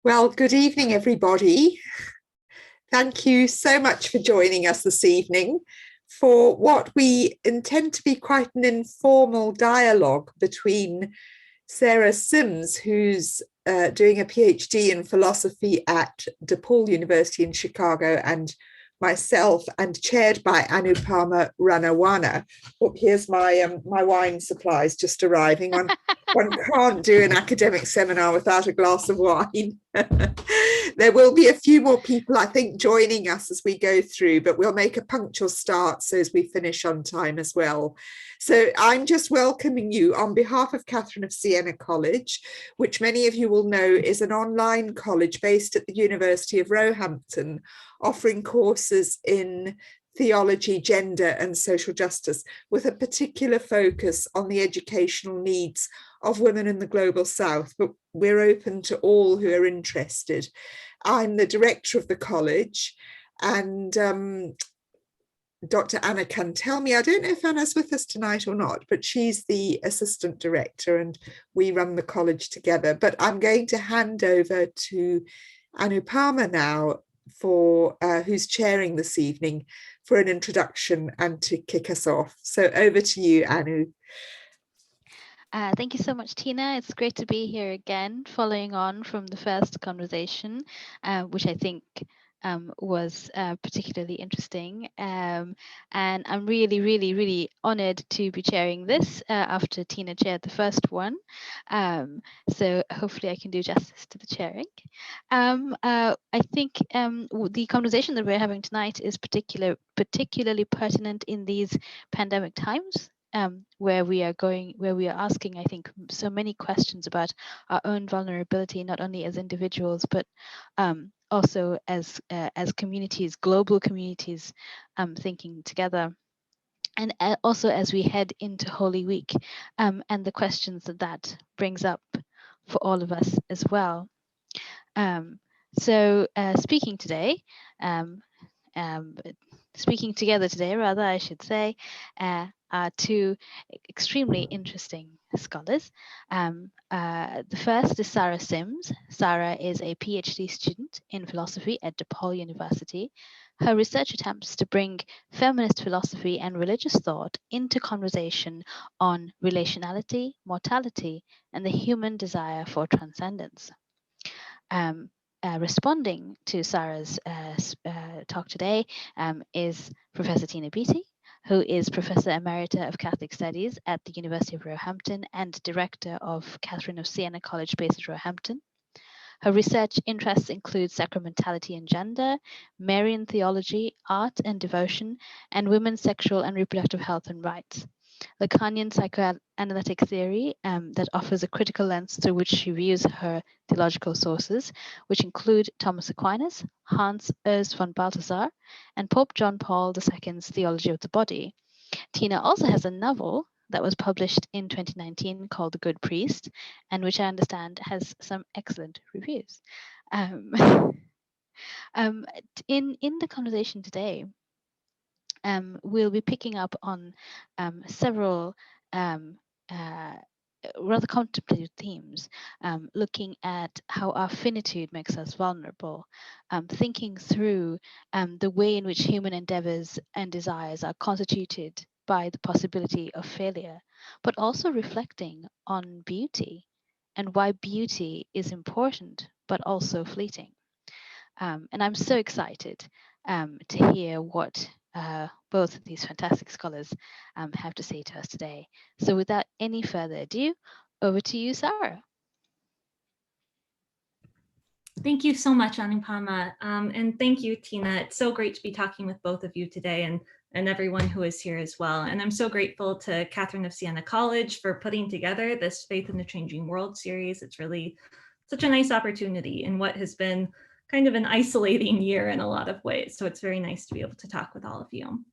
Well, good evening, everybody. Thank you so much for joining us this evening for what we intend to be quite an informal dialogue between Sarah Sims, who's doing a PhD in philosophy at DePaul University in Chicago, and myself, and chaired by Anupama Ranawana. Oh, here's my wine supplies just arriving. One can't do an academic seminar without a glass of wine. There will be a few more people, I think, joining us as we go through, but we'll make a punctual start so as we finish on time as well. So I'm just welcoming you on behalf of Catherine of Siena College, which many of you will know is an online college based at the University of Roehampton, offering courses in theology, gender and social justice, with a particular focus on the educational needs of women in the global south, but we're open to all who are interested. I'm the director of the college, and Dr. Anna can tell me, I don't know if Anna's with us tonight or not, but she's the assistant director and we run the college together. But I'm going to hand over to Anupama now, for who's chairing this evening, for an introduction and to kick us off. So over to you, Anu. Thank you so much, Tina. It's great to be here again, following on from the first conversation, which I think was particularly interesting. And I'm really, really, really honored to be chairing this after Tina chaired the first one. So hopefully I can do justice to the chairing. I think the conversation that we're having tonight is particularly pertinent in these pandemic times. Where we are asking, I think, so many questions about our own vulnerability, not only as individuals, but also as communities, global communities, thinking together. And also as we head into Holy Week, and the questions that brings up for all of us as well. So speaking together today, rather, I should say, are two extremely interesting scholars. The first is Sarah Sims. Sarah is a PhD student in philosophy at DePaul University. Her research attempts to bring feminist philosophy and religious thought into conversation on relationality, mortality, and the human desire for transcendence. Responding to Sarah's talk today is Professor Tina Beattie, who is Professor Emerita of Catholic Studies at the University of Roehampton and Director of Catherine of Siena College based at Roehampton. Her research interests include sacramentality and gender, Marian theology, art and devotion, and women's sexual and reproductive health and rights. Lacanian psychoanalytic theory that offers a critical lens through which she views her theological sources, which include Thomas Aquinas, Hans Urs von Balthasar, and Pope John Paul II's Theology of the Body. Tina also has a novel that was published in 2019 called The Good Priest, and which I understand has some excellent reviews. In the conversation today, we'll be picking up on several rather contemplative themes, looking at how our finitude makes us vulnerable, thinking through the way in which human endeavors and desires are constituted by the possibility of failure, but also reflecting on beauty and why beauty is important, but also fleeting. And I'm so excited to hear what both of these fantastic scholars have to say to us today. So without any further ado, over to you, Sarah. Thank you so much, Anupama. And thank you, Tina. It's so great to be talking with both of you today and everyone who is here as well. And I'm so grateful to Catherine of Siena College for putting together this Faith in the Changing World series. It's really such a nice opportunity in what has been kind of an isolating year in a lot of ways. So it's very nice to be able to talk with all of you.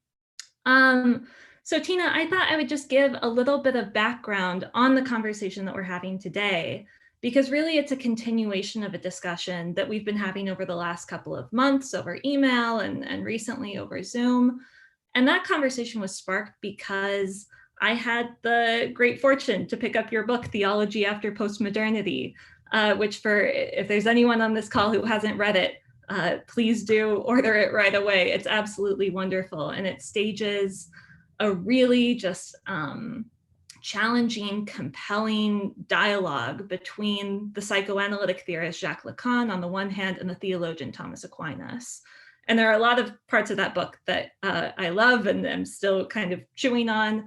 So Tina, I thought I would just give a little bit of background on the conversation that we're having today, because really it's a continuation of a discussion that we've been having over the last couple of months over email and recently over Zoom. And that conversation was sparked because I had the great fortune to pick up your book, Theology After Postmodernity, which if there's anyone on this call who hasn't read it, please do order it right away. It's absolutely wonderful. And it stages a really just challenging, compelling dialogue between the psychoanalytic theorist Jacques Lacan on the one hand and the theologian Thomas Aquinas. And there are a lot of parts of that book that I love and I'm still kind of chewing on.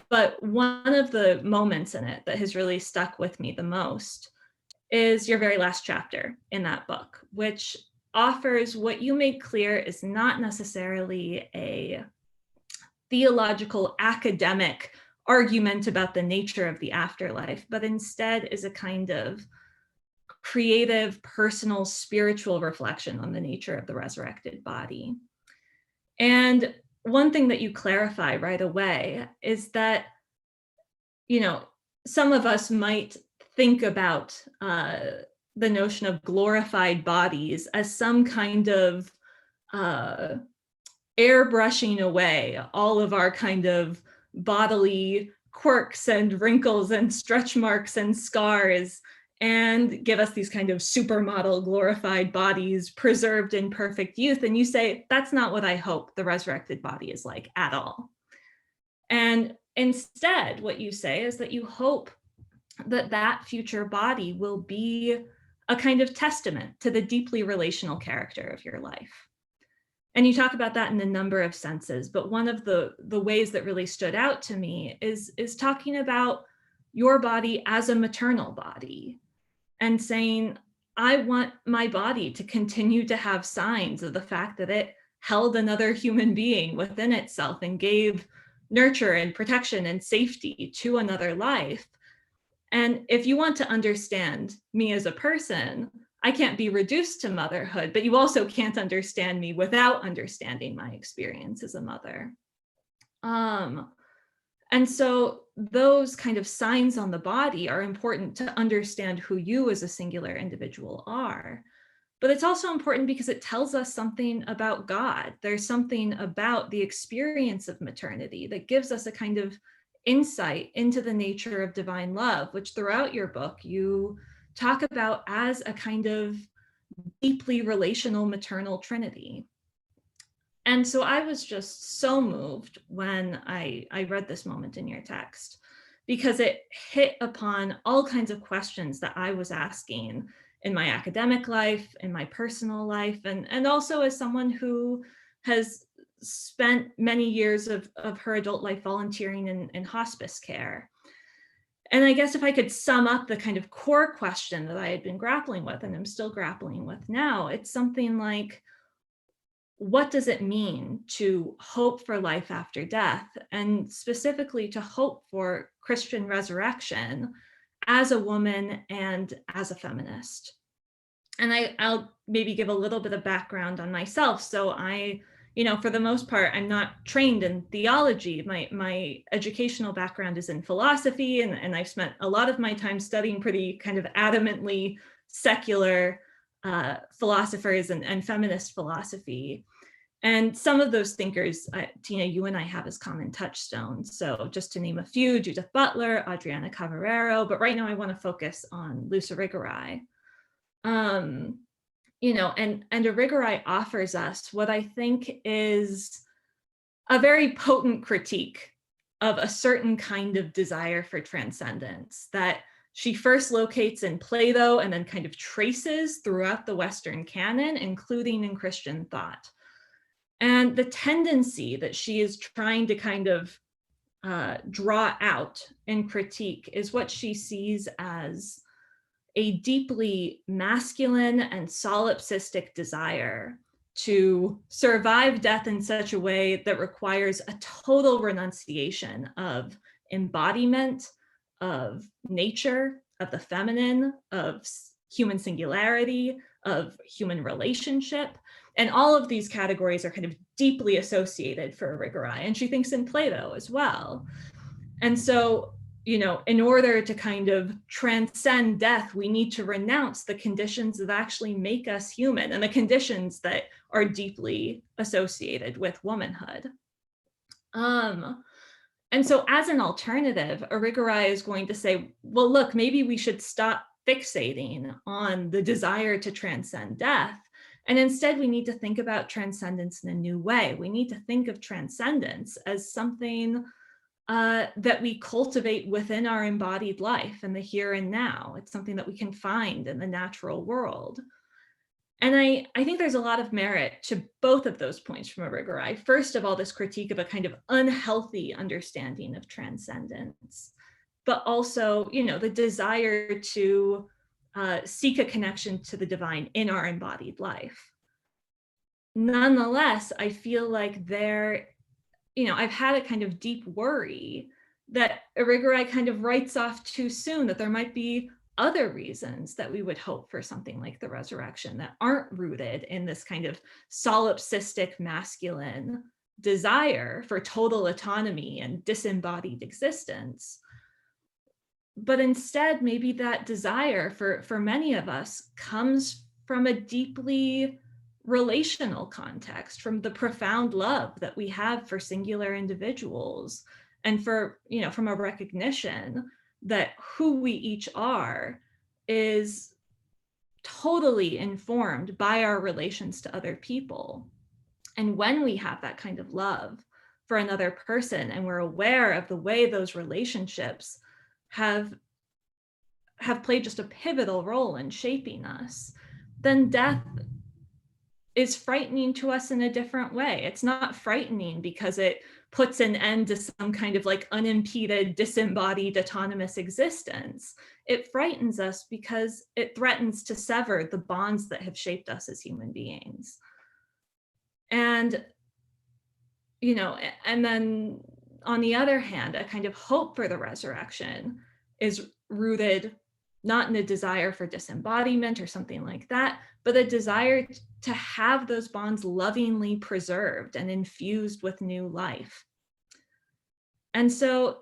But one of the moments in it that has really stuck with me the most is your very last chapter in that book, which offers what you made clear is not necessarily a theological academic argument about the nature of the afterlife, but instead is a kind of creative, personal, spiritual reflection on the nature of the resurrected body. And one thing that you clarify right away is that, you know, some of us might think about the notion of glorified bodies as some kind of airbrushing away all of our kind of bodily quirks and wrinkles and stretch marks and scars, and give us these kind of supermodel glorified bodies preserved in perfect youth. And you say, that's not what I hope the resurrected body is like at all. And instead, what you say is that you hope that that future body will be a kind of testament to the deeply relational character of your life. And you talk about that in a number of senses, but one of the ways that really stood out to me is talking about your body as a maternal body and saying, I want my body to continue to have signs of the fact that it held another human being within itself and gave nurture and protection and safety to another life. And if you want to understand me as a person, I can't be reduced to motherhood, but you also can't understand me without understanding my experience as a mother. And so those kind of signs on the body are important to understand who you as a singular individual are. But it's also important because it tells us something about God. There's something about the experience of maternity that gives us a kind of insight into the nature of divine love, which throughout your book you talk about as a kind of deeply relational maternal trinity. And so I was just so moved when I read this moment in your text, because it hit upon all kinds of questions that I was asking in my academic life, in my personal life, and also as someone who has spent many years of her adult life volunteering in hospice care. And I guess if I could sum up the kind of core question that I had been grappling with and I'm still grappling with now, it's something like, what does it mean to hope for life after death, and specifically to hope for Christian resurrection as a woman and as a feminist? And I'll maybe give a little bit of background on myself. So I, for the most part, I'm not trained in theology. My educational background is in philosophy, and I've spent a lot of my time studying pretty kind of adamantly secular philosophers and feminist philosophy. And some of those thinkers, Tina, you and I have as common touchstones. So just to name a few, Judith Butler, Adriana Cavarero, but right now I want to focus on Luce Irigaray. And Irigaray offers us what I think is a very potent critique of a certain kind of desire for transcendence that she first locates in Plato and then kind of traces throughout the Western canon, including in Christian thought. And the tendency that she is trying to kind of draw out and critique is what she sees as a deeply masculine and solipsistic desire to survive death in such a way that requires a total renunciation of embodiment, of nature, of the feminine, of human singularity, of human relationship. And all of these categories are kind of deeply associated for Irigaray, and she thinks in Plato as well. And so, in order to kind of transcend death, we need to renounce the conditions that actually make us human and the conditions that are deeply associated with womanhood. And so as an alternative, Irigaray is going to say, well, look, maybe we should stop fixating on the desire to transcend death. And instead, we need to think about transcendence in a new way. We need to think of transcendence as something that we cultivate within our embodied life in the here and now. It's something that we can find in the natural world. And I think there's a lot of merit to both of those points from Irigaray. First of all, this critique of a kind of unhealthy understanding of transcendence, but also, the desire to seek a connection to the divine in our embodied life. Nonetheless, I feel like I've had a kind of deep worry that Irigaray kind of writes off too soon, that there might be other reasons that we would hope for something like the resurrection that aren't rooted in this kind of solipsistic masculine desire for total autonomy and disembodied existence. But instead, maybe that desire for many of us comes from a deeply relational context, from the profound love that we have for singular individuals, and from a recognition that who we each are is totally informed by our relations to other people. And when we have that kind of love for another person, and we're aware of the way those relationships have played just a pivotal role in shaping us, then death is frightening to us in a different way. It's not frightening because it puts an end to some kind of like unimpeded, disembodied, autonomous existence. It frightens us because it threatens to sever the bonds that have shaped us as human beings. And, and then on the other hand, a kind of hope for the resurrection is rooted not in a desire for disembodiment or something like that, but a desire to have those bonds lovingly preserved and infused with new life. And so,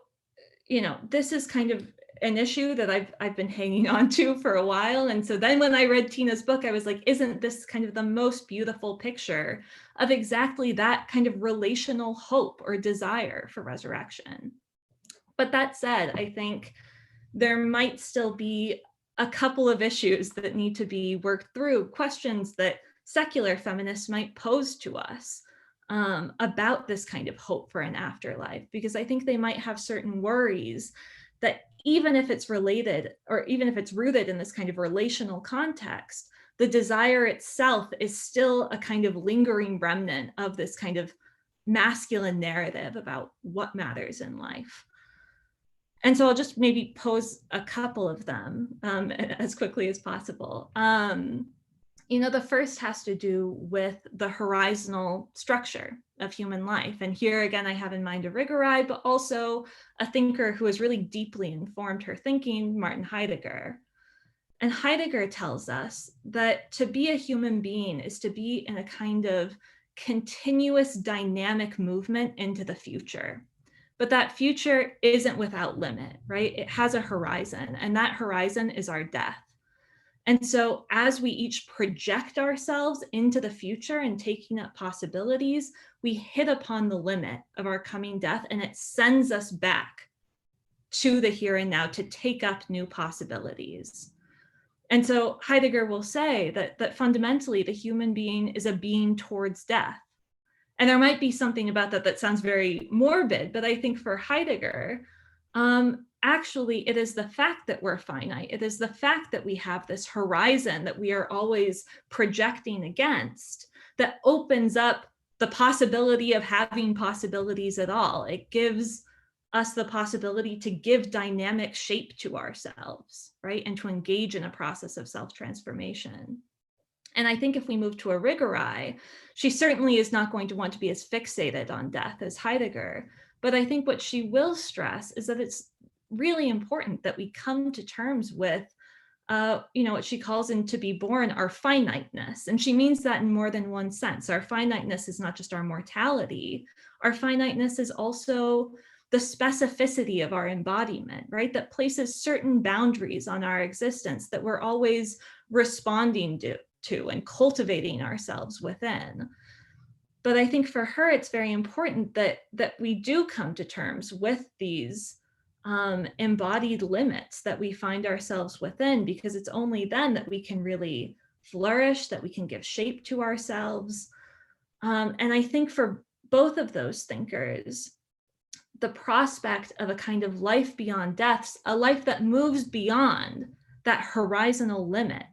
this is kind of an issue that I've been hanging on to for a while. And so then when I read Tina's book, I was like, isn't this kind of the most beautiful picture of exactly that kind of relational hope or desire for resurrection? But that said, I think there might still be a couple of issues that need to be worked through, questions that secular feminists might pose to us about this kind of hope for an afterlife, because I think they might have certain worries that even if it's related, or even if it's rooted in this kind of relational context, the desire itself is still a kind of lingering remnant of this kind of masculine narrative about what matters in life. And so I'll just maybe pose a couple of them as quickly as possible. The first has to do with the horizontal structure of human life. And here again, I have in mind Irigaray, but also a thinker who has really deeply informed her thinking, Martin Heidegger. And Heidegger tells us that to be a human being is to be in a kind of continuous dynamic movement into the future. But that future isn't without limit, right? It has a horizon, and that horizon is our death. And so as we each project ourselves into the future and taking up possibilities, we hit upon the limit of our coming death, and it sends us back to the here and now to take up new possibilities. And so Heidegger will say that fundamentally the human being is a being towards death. And there might be something about that sounds very morbid, but I think for Heidegger, actually, it is the fact that we're finite. It is the fact that we have this horizon that we are always projecting against that opens up the possibility of having possibilities at all. It gives us the possibility to give dynamic shape to ourselves, right? And to engage in a process of self-transformation. And I think if we move to Irigaray, she certainly is not going to want to be as fixated on death as Heidegger. But I think what she will stress is that it's really important that we come to terms with, what she calls in To Be Born, our finiteness. And she means that in more than one sense. Our finiteness is not just our mortality. Our finiteness is also the specificity of our embodiment, right? That places certain boundaries on our existence that we're always responding to and cultivating ourselves within. But I think for her, it's very important that we do come to terms with these embodied limits that we find ourselves within, because it's only then that we can really flourish, that we can give shape to ourselves. And I think for both of those thinkers, the prospect of a kind of life beyond death, a life that moves beyond that horizontal limit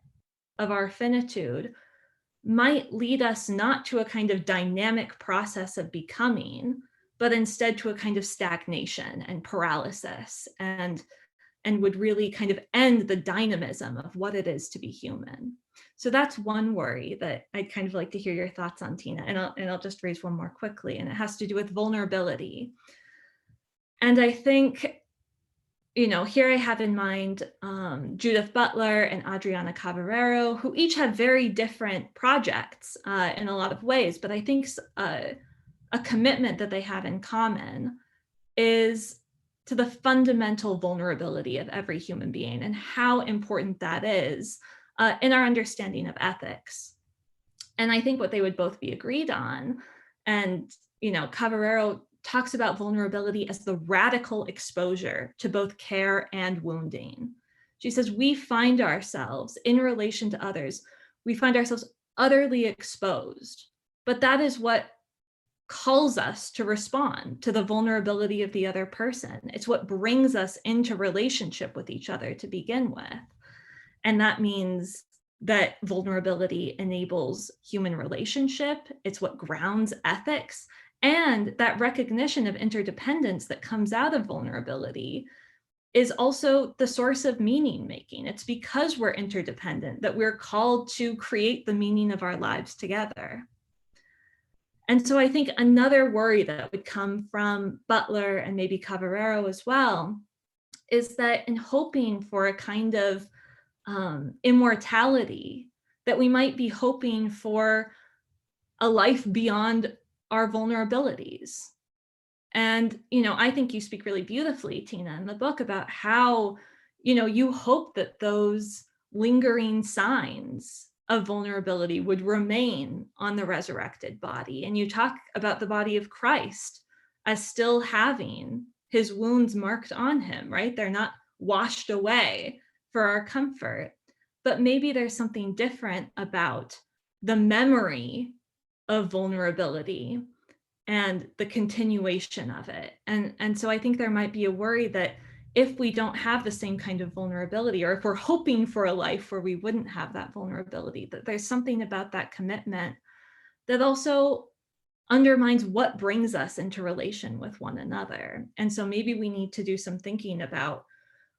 of our finitude, might lead us not to a kind of dynamic process of becoming, but instead to a kind of stagnation and paralysis, and would really kind of end the dynamism of what it is to be human. So that's one worry that I'd kind of like to hear your thoughts on, Tina. And I'll just raise one more quickly, and it has to do with vulnerability. And I think, you know, here I have in mind Judith Butler and Adriana Cavarero, who each have very different projects in a lot of ways, but I think a commitment that they have in common is to the fundamental vulnerability of every human being, and how important that is in our understanding of ethics. And I think what they would both be agreed on, and, you know, Cavarero talks about vulnerability as the radical exposure to both care and wounding. She says, we find ourselves in relation to others, we find ourselves utterly exposed, but that is what calls us to respond to the vulnerability of the other person. It's what brings us into relationship with each other to begin with. And that means that vulnerability enables human relationship. It's what grounds ethics. And that recognition of interdependence that comes out of vulnerability is also the source of meaning making. It's because we're interdependent that we're called to create the meaning of our lives together. And so I think another worry that would come from Butler and maybe Cavarero as well is that in hoping for a kind of immortality, that we might be hoping for a life beyond our vulnerabilities. And, you know, I think you speak really beautifully, Tina, in the book about how, you know, you hope that those lingering signs of vulnerability would remain on the resurrected body. And you talk about the body of Christ as still having his wounds marked on him, right? They're not washed away for our comfort, but maybe there's something different about the memory of vulnerability and the continuation of it. And so I think there might be a worry that if we don't have the same kind of vulnerability, or if we're hoping for a life where we wouldn't have that vulnerability, that there's something about that commitment that also undermines what brings us into relation with one another. And so maybe we need to do some thinking about,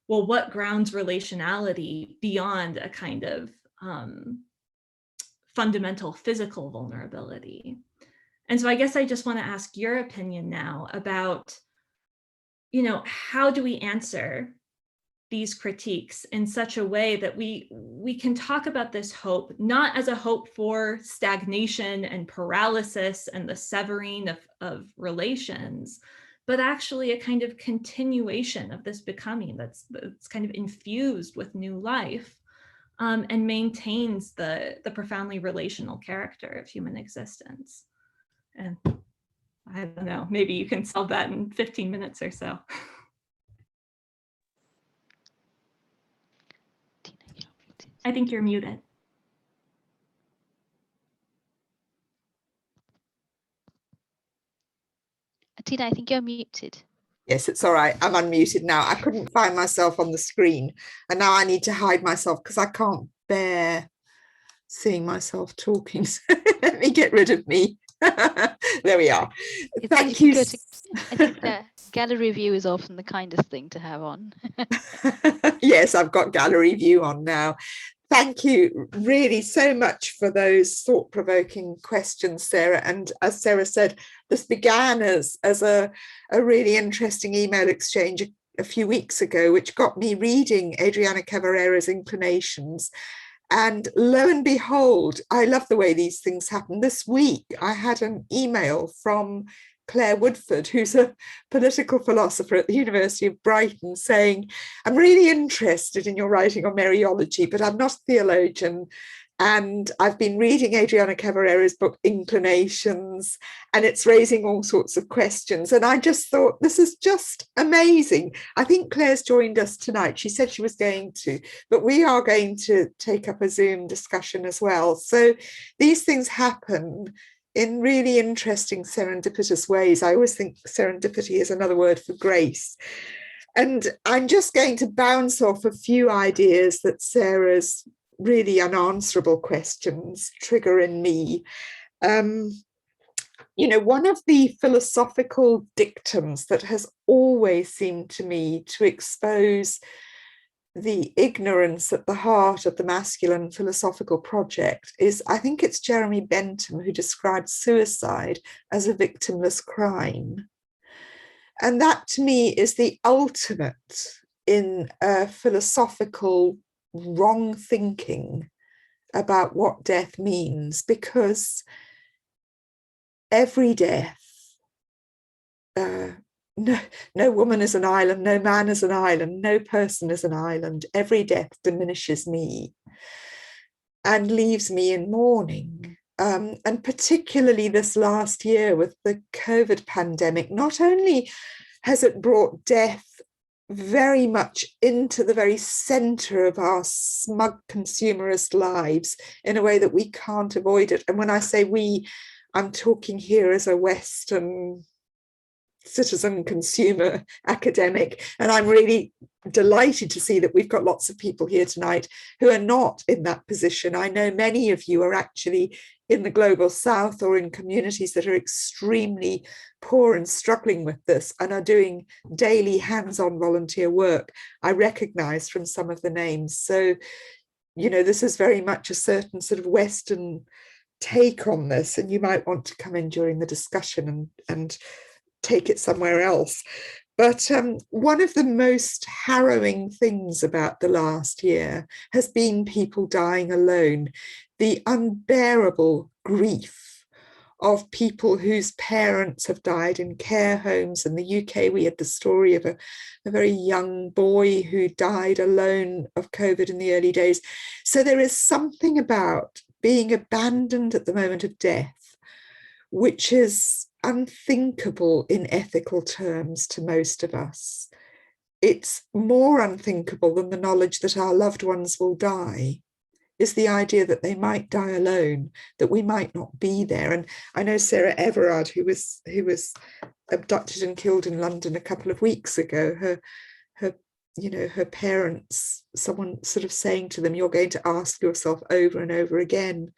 well, what grounds relationality beyond a kind of fundamental physical vulnerability? And so I guess I just want to ask your opinion now about, you know, how do we answer these critiques in such a way that we can talk about this hope, not as a hope for stagnation and paralysis and the severing of relations, but actually a kind of continuation of this becoming that's kind of infused with new life, and maintains the profoundly relational character of human existence. And I don't know, maybe you can solve that in 15 minutes or so. I think you're muted. Tina, I think you're muted. Yes, it's all right. I'm unmuted now. I couldn't find myself on the screen, and now I need to hide myself because I can't bear seeing myself talking. So let me get rid of me. There we are. Thank you. Good. I think that gallery view is often the kindest thing to have on. Yes, I've got gallery view on now. Thank you really so much for those thought-provoking questions, Sarah. And as Sarah said, this began as a really interesting email exchange a few weeks ago, which got me reading Adriana Cavarero's Inclinations. And lo and behold, I love the way these things happen. This week, I had an email from Claire Woodford, who's a political philosopher at the University of Brighton, saying, I'm really interested in your writing on Mariology, but I'm not a theologian. And I've been reading Adriana Cavarero's book, Inclinations, and it's raising all sorts of questions. And I just thought, this is just amazing. I think Claire's joined us tonight. She said she was going to, but we are going to take up a Zoom discussion as well. So these things happen in really interesting serendipitous ways. I always think serendipity is another word for grace. And I'm just going to bounce off a few ideas that Sarah's really unanswerable questions trigger in me. You know, one of the philosophical dictums that has always seemed to me to expose the ignorance at the heart of the masculine philosophical project is, I think it's Jeremy Bentham who described suicide as a victimless crime. And that to me is the ultimate in philosophical wrong thinking about what death means, because every death, no woman is an island, no man is an island, no person is an island. Every death diminishes me and leaves me in mourning. And particularly this last year with the COVID pandemic, not only has it brought death very much into the very center of our smug consumerist lives in a way that we can't avoid it. And when I say we, I'm talking here as a Western citizen, consumer, academic, and I'm really delighted to see that we've got lots of people here tonight who are not in that position. I know many of you are actually in the global south or in communities that are extremely poor and struggling with this and are doing daily hands-on volunteer work. I recognize from some of the names. So, you know, this is very much a certain sort of Western take on this, and you might want to come in during the discussion and take it somewhere else. But one of the most harrowing things about the last year has been people dying alone, the unbearable grief of people whose parents have died in care homes. In the UK, we had the story of a very young boy who died alone of COVID in the early days. So there is something about being abandoned at the moment of death, which is unthinkable in ethical terms to most of us. It's more unthinkable than the knowledge that our loved ones will die, is the idea that they might die alone, that we might not be there. And I know Sarah Everard, who was abducted and killed in London a couple of weeks ago, her parents, someone sort of saying to them, you're going to ask yourself over and over again,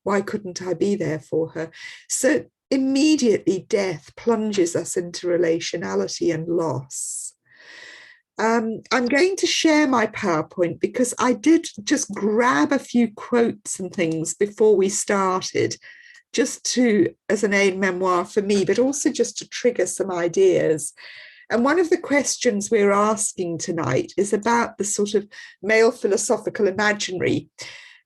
why couldn't I be there for her? So immediately death plunges us into relationality and loss. I'm going to share my PowerPoint because I did just grab a few quotes and things before we started, just to, as an aid memoir for me, but also just to trigger some ideas. And one of the questions we're asking tonight is about the sort of male philosophical imaginary.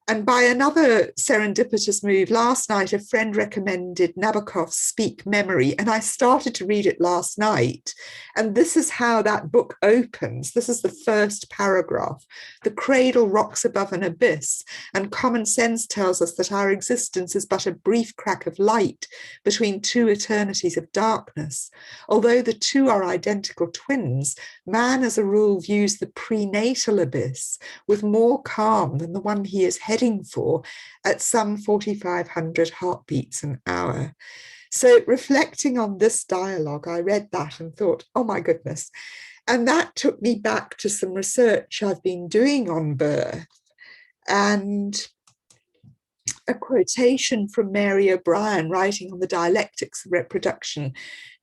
And by another serendipitous move, last night, a friend recommended Nabokov's Speak Memory, and I started to read it last night. And this is how that book opens. This is the first paragraph. The cradle rocks above an abyss, and common sense tells us that our existence is but a brief crack of light between two eternities of darkness. Although the two are identical twins, man as a rule views the prenatal abyss with more calm than the one he is heading for at some 4,500 heartbeats an hour. So reflecting on this dialogue, I read that and thought, oh my goodness. And that took me back to some research I've been doing on birth, and a quotation from Mary O'Brien writing on the dialectics of reproduction.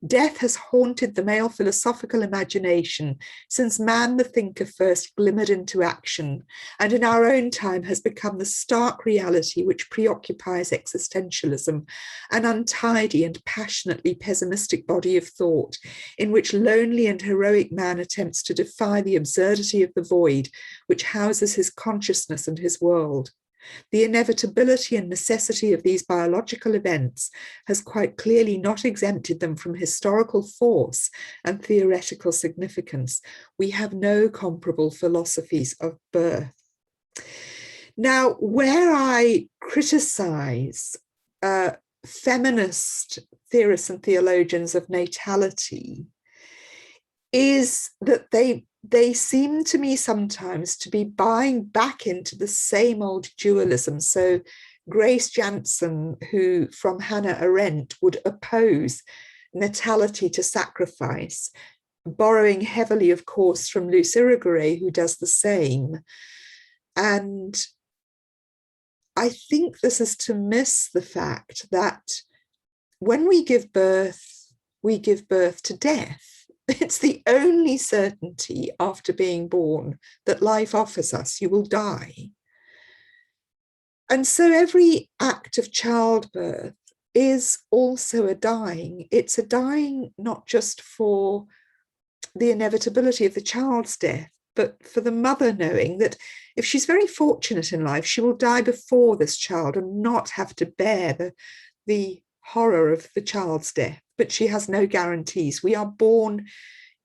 Death has haunted the male philosophical imagination since man the thinker first glimmered into action, and in our own time has become the stark reality which preoccupies existentialism, an untidy and passionately pessimistic body of thought in which lonely and heroic man attempts to defy the absurdity of the void which houses his consciousness and his world. The inevitability and necessity of these biological events has quite clearly not exempted them from historical force and theoretical significance. We have no comparable philosophies of birth. Now, where I criticize feminist theorists and theologians of natality is that they seem to me sometimes to be buying back into the same old dualism. So Grace Jantzen, who from Hannah Arendt would oppose natality to sacrifice, borrowing heavily, of course, from Luce Irigaray, who does the same. And I think this is to miss the fact that when we give birth to death. It's the only certainty after being born that life offers us. You will die. And so every act of childbirth is also a dying. It's a dying not just for the inevitability of the child's death, but for the mother knowing that if she's very fortunate in life, she will die before this child and not have to bear the horror of the child's death. But she has no guarantees. We are born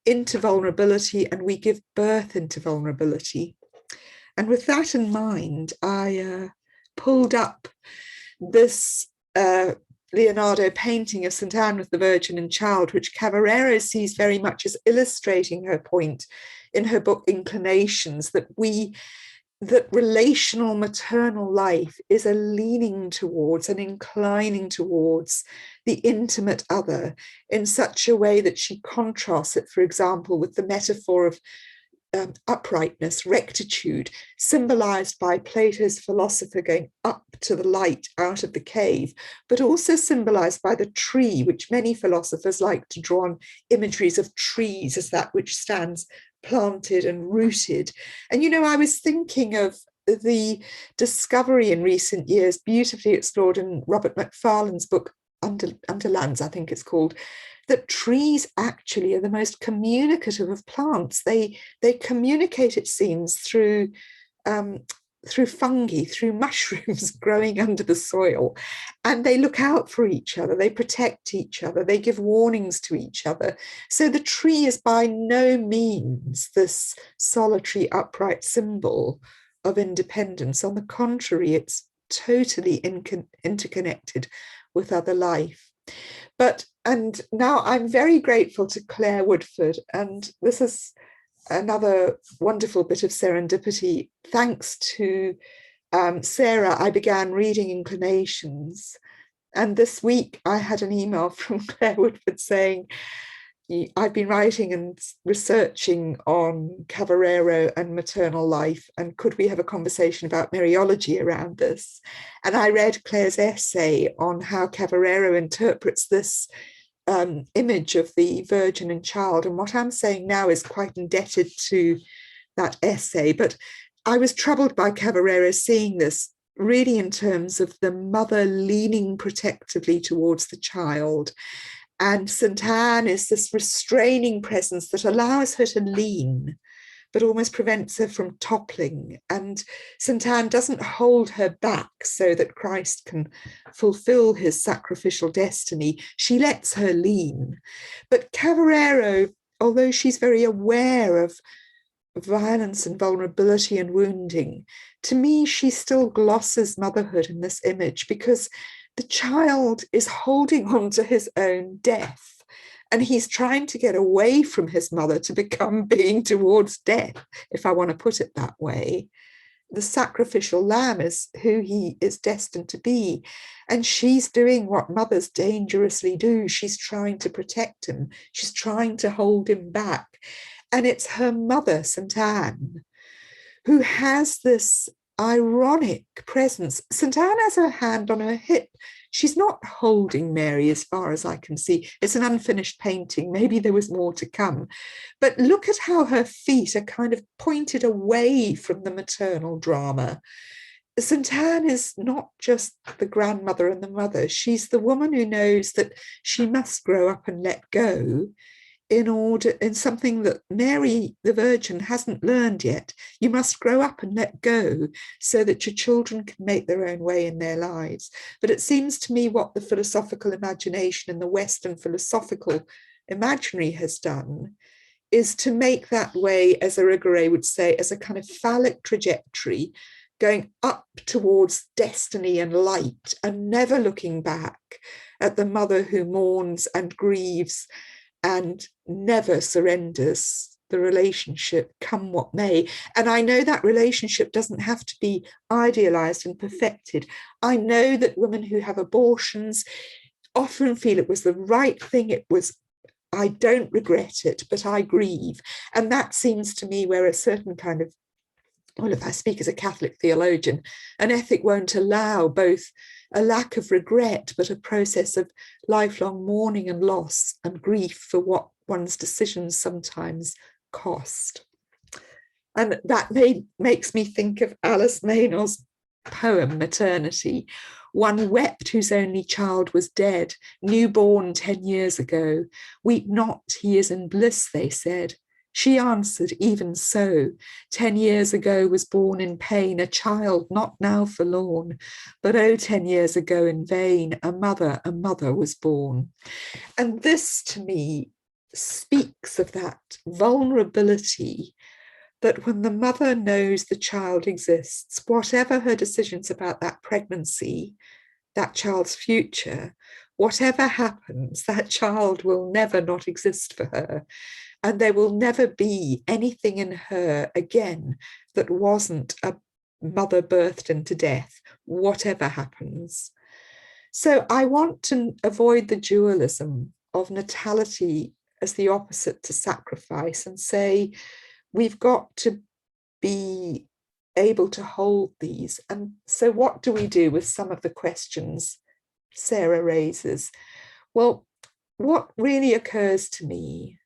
into vulnerability and we give birth into vulnerability. And with that in mind, I pulled up this Leonardo painting of St. Anne with the Virgin and Child, which Cavarero sees very much as illustrating her point in her book Inclinations, that relational maternal life is a leaning towards and inclining towards the intimate other in such a way that she contrasts it, for example, with the metaphor of uprightness, rectitude, symbolized by Plato's philosopher going up to the light out of the cave, but also symbolized by the tree, which many philosophers like to draw on imageries of trees as that which stands planted and rooted. And, you know, I was thinking of the discovery in recent years, beautifully explored in Robert Macfarlane's book, Underlands, I think it's called, that trees actually are the most communicative of plants. They communicate, it seems, through fungi, through mushrooms growing under the soil. And they look out for each other, they protect each other, they give warnings to each other. So the tree is by no means this solitary, upright symbol of independence. On the contrary, it's totally interconnected with other life. And now I'm very grateful to Claire Woodford, and this is another wonderful bit of serendipity. Thanks to Sarah, I began reading Inclinations, and this week I had an email from Claire Woodford saying, I've been writing and researching on Cavarero and maternal life, and could we have a conversation about Mariology around this? And I read Claire's essay on how Cavarero interprets this image of the Virgin and Child. And what I'm saying now is quite indebted to that essay. But I was troubled by Cavarero seeing this really in terms of the mother leaning protectively towards the child. And St. Anne is this restraining presence that allows her to lean, but almost prevents her from toppling. And St. Anne doesn't hold her back so that Christ can fulfill his sacrificial destiny. She lets her lean. But Cavarero, although she's very aware of violence and vulnerability and wounding, to me, she still glosses motherhood in this image, because the child is holding on to his own death, and he's trying to get away from his mother to become being towards death, if I want to put it that way. The sacrificial lamb is who he is destined to be. And she's doing what mothers dangerously do. She's trying to protect him. She's trying to hold him back. And it's her mother, St. Anne, who has this ironic presence. St. Anne has her hand on her hip. She's not holding Mary as far as I can see. It's an unfinished painting. Maybe there was more to come. But look at how her feet are kind of pointed away from the maternal drama. St. Anne is not just the grandmother and the mother. She's the woman who knows that she must grow up and let go in something that Mary, the Virgin, hasn't learned yet. You must grow up and let go so that your children can make their own way in their lives. But it seems to me what the philosophical imagination and the Western philosophical imaginary has done is to make that way, as Irigaray would say, as a kind of phallic trajectory going up towards destiny and light, and never looking back at the mother who mourns and grieves and never surrenders the relationship, come what may. And I know that relationship doesn't have to be idealized and perfected. I know that women who have abortions often feel it was the right thing. I don't regret it, but I grieve. And that seems to me where a certain kind of, well, if I speak as a Catholic theologian, an ethic won't allow both a lack of regret, but a process of lifelong mourning and loss and grief for what one's decisions sometimes cost. And that makes me think of Alice Meynell's poem, Maternity. One wept whose only child was dead, newborn 10 years ago. Weep not, he is in bliss, they said. She answered, even so, 10 years ago was born in pain a child not now forlorn, but 10 years ago in vain a mother was born. And this to me speaks of that vulnerability, that when the mother knows the child exists, whatever her decisions about that pregnancy, that child's future, whatever happens, that child will never not exist for her. And there will never be anything in her again that wasn't a mother birthed into death, whatever happens. So I want to avoid the dualism of natality as the opposite to sacrifice and say, we've got to be able to hold these. And so what do we do with some of the questions Sarah raises? Well, what really occurs to me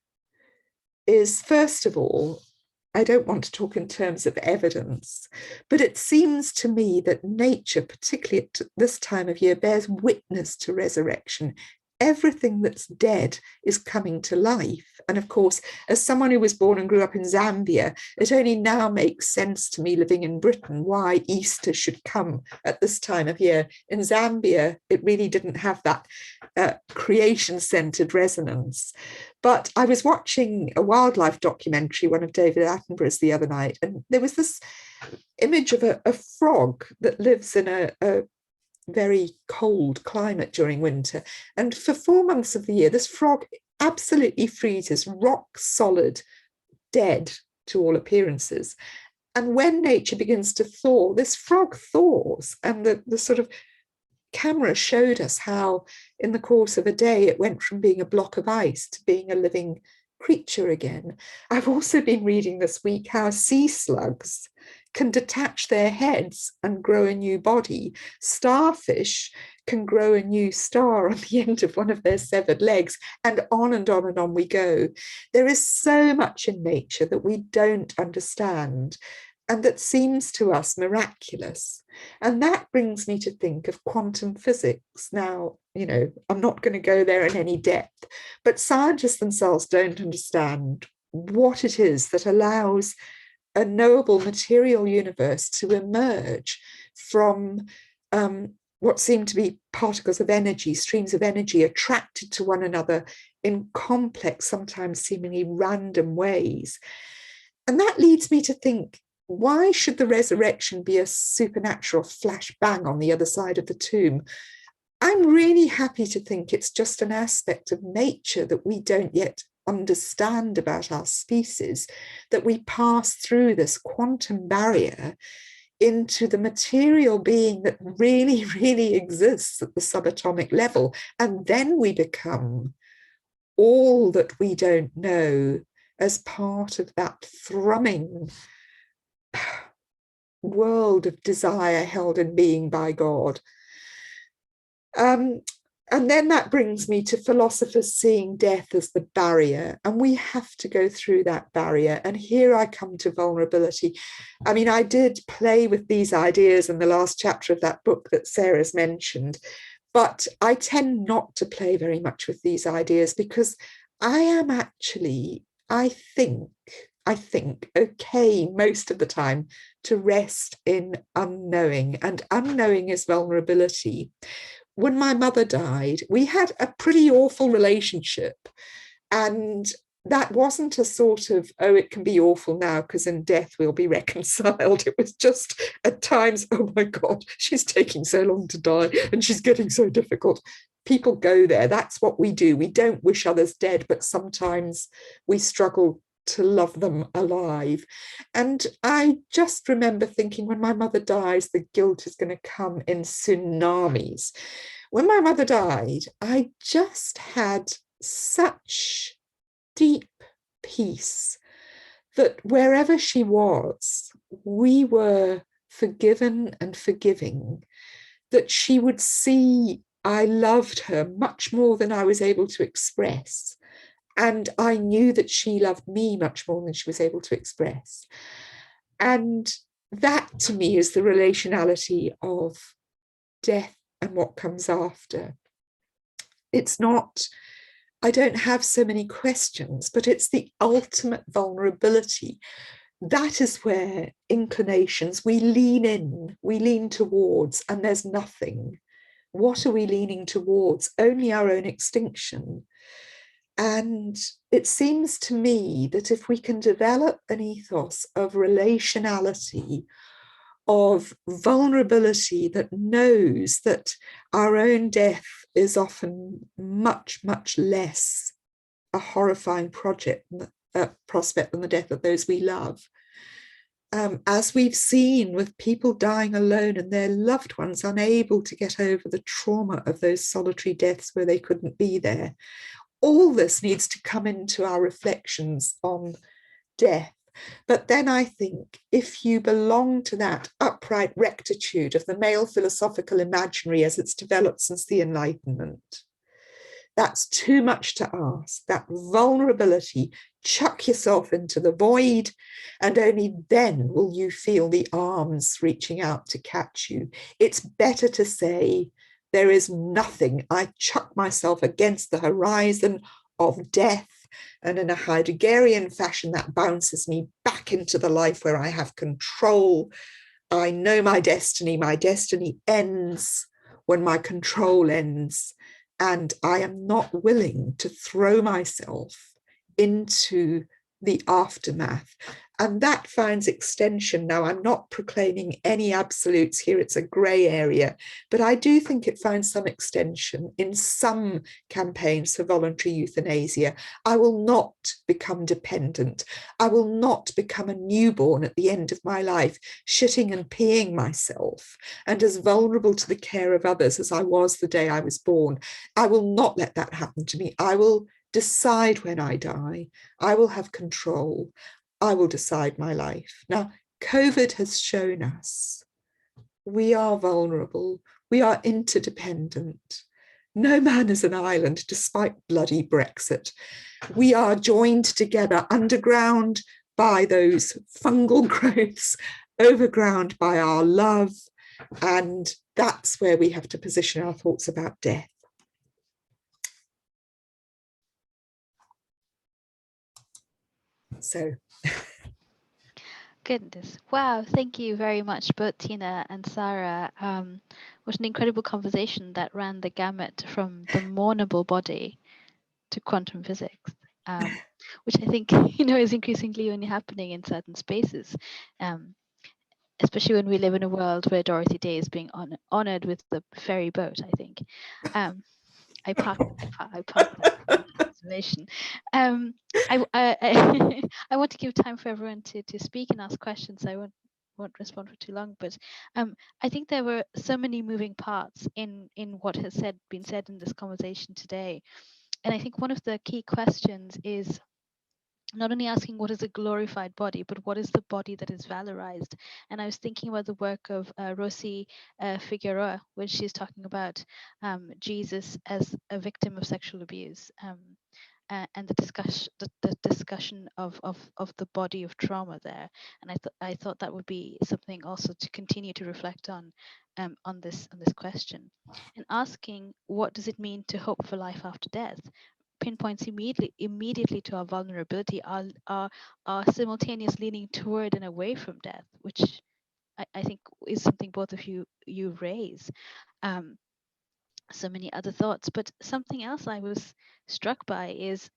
is, first of all, I don't want to talk in terms of evidence, but it seems to me that nature, particularly at this time of year, bears witness to resurrection. Everything that's dead is coming to life. And of course, as someone who was born and grew up in Zambia, it only now makes sense to me, living in Britain, why Easter should come at this time of year. In Zambia, it really didn't have that creation-centered resonance. But I was watching a wildlife documentary, one of David Attenborough's, the other night, and there was this image of a frog that lives in a very cold climate during winter. And for 4 months of the year, this frog absolutely freezes, rock solid, dead to all appearances. And when nature begins to thaw, this frog thaws. And the sort of camera showed us how in the course of a day, it went from being a block of ice to being a living creature again. I've also been reading this week how sea slugs can detach their heads and grow a new body. Starfish can grow a new star on the end of one of their severed legs, and on and on and on we go. There is so much in nature that we don't understand and that seems to us miraculous. And that brings me to think of quantum physics. Now, I'm not going to go there in any depth, but scientists themselves don't understand what it is that allows a knowable material universe to emerge from what seem to be particles of energy, streams of energy attracted to one another in complex, sometimes seemingly random ways. And that leads me to think, why should the resurrection be a supernatural flash bang on the other side of the tomb? I'm really happy to think it's just an aspect of nature that we don't yet understand about our species, that we pass through this quantum barrier into the material being that really, really exists at the subatomic level. And then we become all that we don't know as part of that thrumming world of desire held in being by God. And then that brings me to philosophers seeing death as the barrier, and we have to go through that barrier. And here I come to vulnerability. I mean, I did play with these ideas in the last chapter of that book that Sarah's mentioned, but I tend not to play very much with these ideas because I am actually, I think, okay most of the time to rest in unknowing, and unknowing is vulnerability. When my mother died, we had a pretty awful relationship, and that wasn't a sort of, oh, it can be awful now because in death we'll be reconciled. It was just at times, oh my God, she's taking so long to die and she's getting so difficult. People go there. That's what we do. We don't wish others dead, but sometimes we struggle to love them alive. And I just remember thinking, when my mother dies, the guilt is going to come in tsunamis. When my mother died, I just had such deep peace that wherever she was, we were forgiven and forgiving, that she would see I loved her much more than I was able to express. And I knew that she loved me much more than she was able to express. And that to me is the relationality of death and what comes after. It's not, I don't have so many questions, but it's the ultimate vulnerability. That is where inclinations, we lean in, we lean towards, and there's nothing. What are we leaning towards? Only our own extinction. And it seems to me that if we can develop an ethos of relationality, of vulnerability that knows that our own death is often much, much less a horrifying prospect than the death of those we love. As we've seen with people dying alone and their loved ones unable to get over the trauma of those solitary deaths where they couldn't be there. All this needs to come into our reflections on death. But then I think if you belong to that upright rectitude of the male philosophical imaginary as it's developed since the Enlightenment, that's too much to ask. That vulnerability, chuck yourself into the void, and only then will you feel the arms reaching out to catch you. It's better to say, there is nothing. I chuck myself against the horizon of death, and in a Heideggerian fashion, that bounces me back into the life where I have control. I know my destiny. My destiny ends when my control ends. And I am not willing to throw myself into the aftermath. And that finds extension. Now, I'm not proclaiming any absolutes here. It's a grey area. But I do think it finds some extension in some campaigns for voluntary euthanasia. I will not become dependent. I will not become a newborn at the end of my life, shitting and peeing myself, and as vulnerable to the care of others as I was the day I was born. I will not let that happen to me. I will decide when I die. I will have control. I will decide my life. Now, COVID has shown us we are vulnerable. We are interdependent. No man is an island, despite bloody Brexit. We are joined together underground by those fungal growths, overground by our love. And that's where we have to position our thoughts about death. So. Goodness. Wow. Thank you very much, both Tina and Sarah. What an incredible conversation that ran the gamut from the mournable body to quantum physics, which I think, is increasingly only happening in certain spaces, especially when we live in a world where Dorothy Day is being honored with the ferry boat, I think. I parked that observation. I I want to give time for everyone to speak and ask questions. I won't respond for too long, but I think there were so many moving parts in what has been said in this conversation today, and I think one of the key questions is not only asking what is a glorified body, but what is the body that is valorized. And I was thinking about the work of Rosi Figueroa when she's talking about Jesus as a victim of sexual abuse, and the discussion of the body of trauma there. And I thought that would be something also to continue to reflect on this question, and asking what does it mean to hope for life after death pinpoints immediately to our vulnerability, our simultaneous leaning toward and away from death, which I think is something both of you raise. So many other thoughts, but something else I was struck by is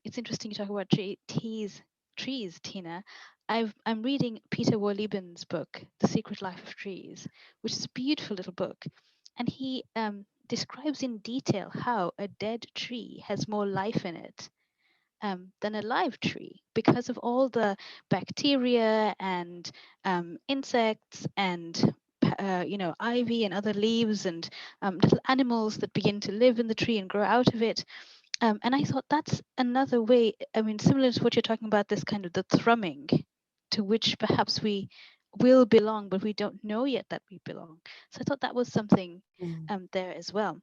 it's interesting you talk about trees, Tina. I'm reading Peter Wohlleben's book, The Secret Life of Trees, which is a beautiful little book. And he describes in detail how a dead tree has more life in it than a live tree, because of all the bacteria and insects and ivy and other leaves and little animals that begin to live in the tree and grow out of it. And I thought that's another way, I mean, similar to what you're talking about, this kind of the thrumming to which perhaps we will belong, but we don't know yet that we belong. So I thought that was something there as well.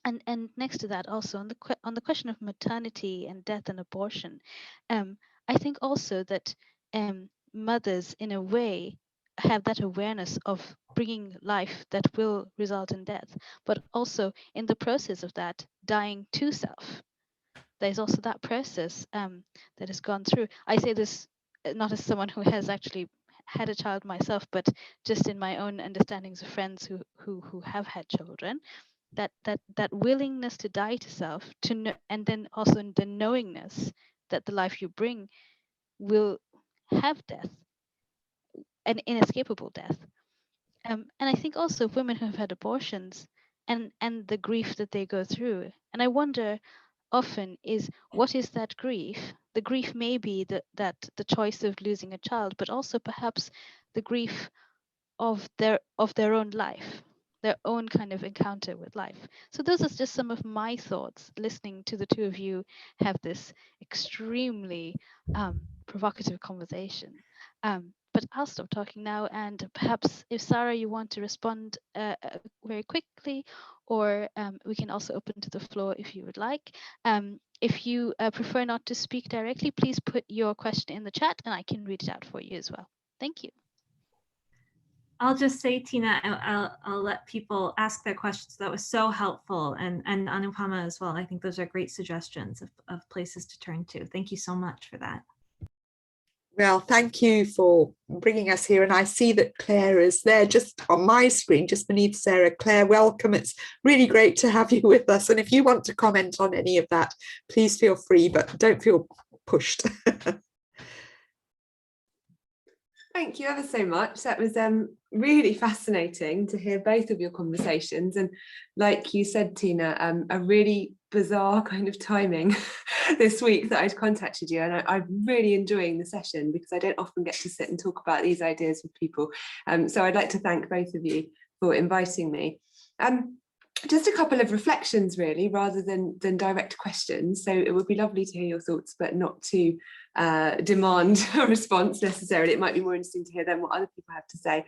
And next to that, also on the question of maternity and death and abortion, I think also that mothers, in a way, have that awareness of bringing life that will result in death, but also in the process of that, dying to self. There's also that process that has gone through. I say this not as someone who has actually had a child myself, but just in my own understandings of friends who have had children. That willingness to die to self, to know, and then also the knowingness that the life you bring will have death, an inescapable death. And I think also women who have had abortions and the grief that they go through. And I wonder often is, what is that grief? The grief may be that the choice of losing a child, but also perhaps the grief of their own life, their own kind of encounter with life. So those are just some of my thoughts listening to the two of you have this extremely provocative conversation. But I'll stop talking now, and perhaps if Sarah, you want to respond very quickly, or we can also open to the floor if you would like. If you prefer not to speak directly, please put your question in the chat and I can read it out for you as well. Thank you. I'll just say, Tina, I'll let people ask their questions. That was so helpful. And Anupama as well. I think those are great suggestions of places to turn to. Thank you so much for that. Well, thank you for bringing us here. And I see that Claire is there just on my screen, just beneath Sarah. Claire, welcome. It's really great to have you with us. And if you want to comment on any of that, please feel free, but don't feel pushed. Thank you ever so much. That was really fascinating to hear both of your conversations. And like you said, Tina, a really bizarre kind of timing this week that I'd contacted you. And I'm really enjoying the session because I don't often get to sit and talk about these ideas with people. So I'd like to thank both of you for inviting me. Just a couple of reflections, really, rather than direct questions. So it would be lovely to hear your thoughts, but not to demand a response necessarily. It might be more interesting to hear then what other people have to say.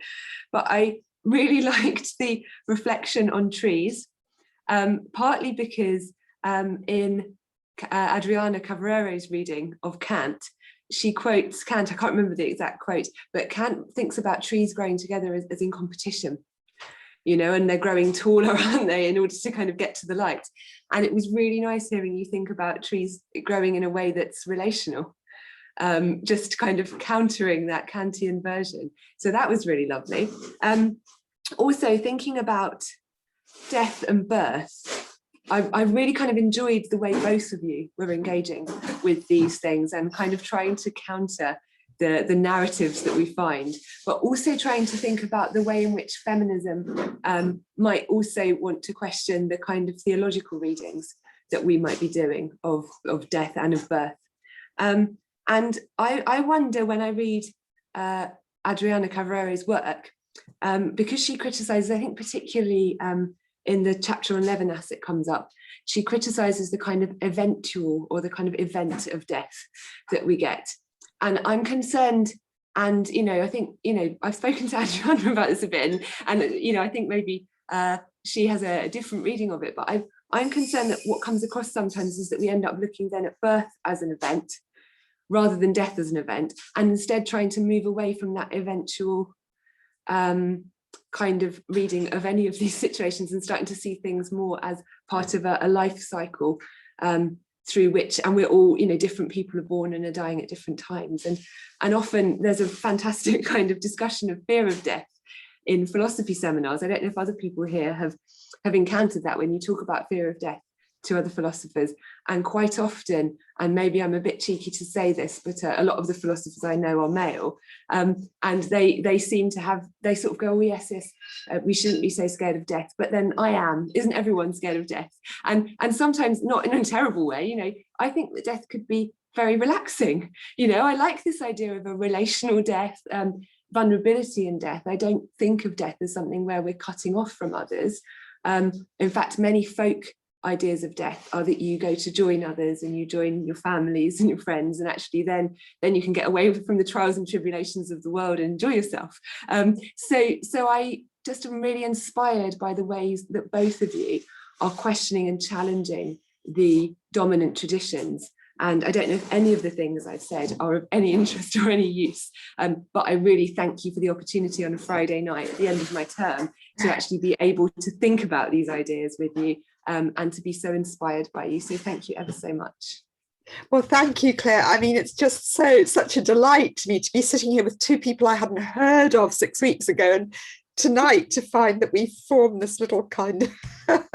But I really liked the reflection on trees, partly because in Adriana Cavarero's reading of Kant, she quotes Kant. I can't remember the exact quote, but Kant thinks about trees growing together as in competition. You know, and they're growing taller, aren't they, in order to kind of get to the light. And it was really nice hearing you think about trees growing in a way that's relational, just kind of countering that Kantian version. So that was really lovely. Also thinking about death and birth, I really kind of enjoyed the way both of you were engaging with these things and kind of trying to counter the narratives that we find, but also trying to think about the way in which feminism might also want to question the kind of theological readings that we might be doing of death and of birth. And I wonder, when I read Adriana Cavarero's work, because she criticizes, I think particularly in the chapter on Levinas it comes up, she criticizes the kind of eventual or the kind of event of death that we get. And I'm concerned, and, you know, I think, you know, I've spoken to Adriana about this a bit, and you know, I think maybe she has a different reading of it, but I'm concerned that what comes across sometimes is that we end up looking then at birth as an event rather than death as an event, and instead trying to move away from that eventual kind of reading of any of these situations and starting to see things more as part of a life cycle through which, and we're all, you know, different people are born and are dying at different times. And often there's a fantastic kind of discussion of fear of death in philosophy seminars. I don't know if other people here have encountered that when you talk about fear of death. to other philosophers, and quite often, and maybe I'm a bit cheeky to say this, but a lot of the philosophers I know are male, and they seem to have, they sort of go, oh yes, we shouldn't be so scared of death, but then I am. Isn't everyone scared of death? And sometimes not in a terrible way, you know. I think that death could be very relaxing. You know, I like this idea of a relational death, vulnerability in death. I don't think of death as something where we're cutting off from others. In fact, many folk ideas of death are that you go to join others and you join your families and your friends, and actually then you can get away from the trials and tribulations of the world and enjoy yourself. So I just am really inspired by the ways that both of you are questioning and challenging the dominant traditions. And I don't know if any of the things I've said are of any interest or any use, but I really thank you for the opportunity on a Friday night at the end of my term to actually be able to think about these ideas with you, and to be so inspired by you. So thank you ever so much. Well, thank you, Claire. I mean, it's just such a delight to me to be sitting here with two people I hadn't heard of 6 weeks ago, and tonight to find that we formed this little kind of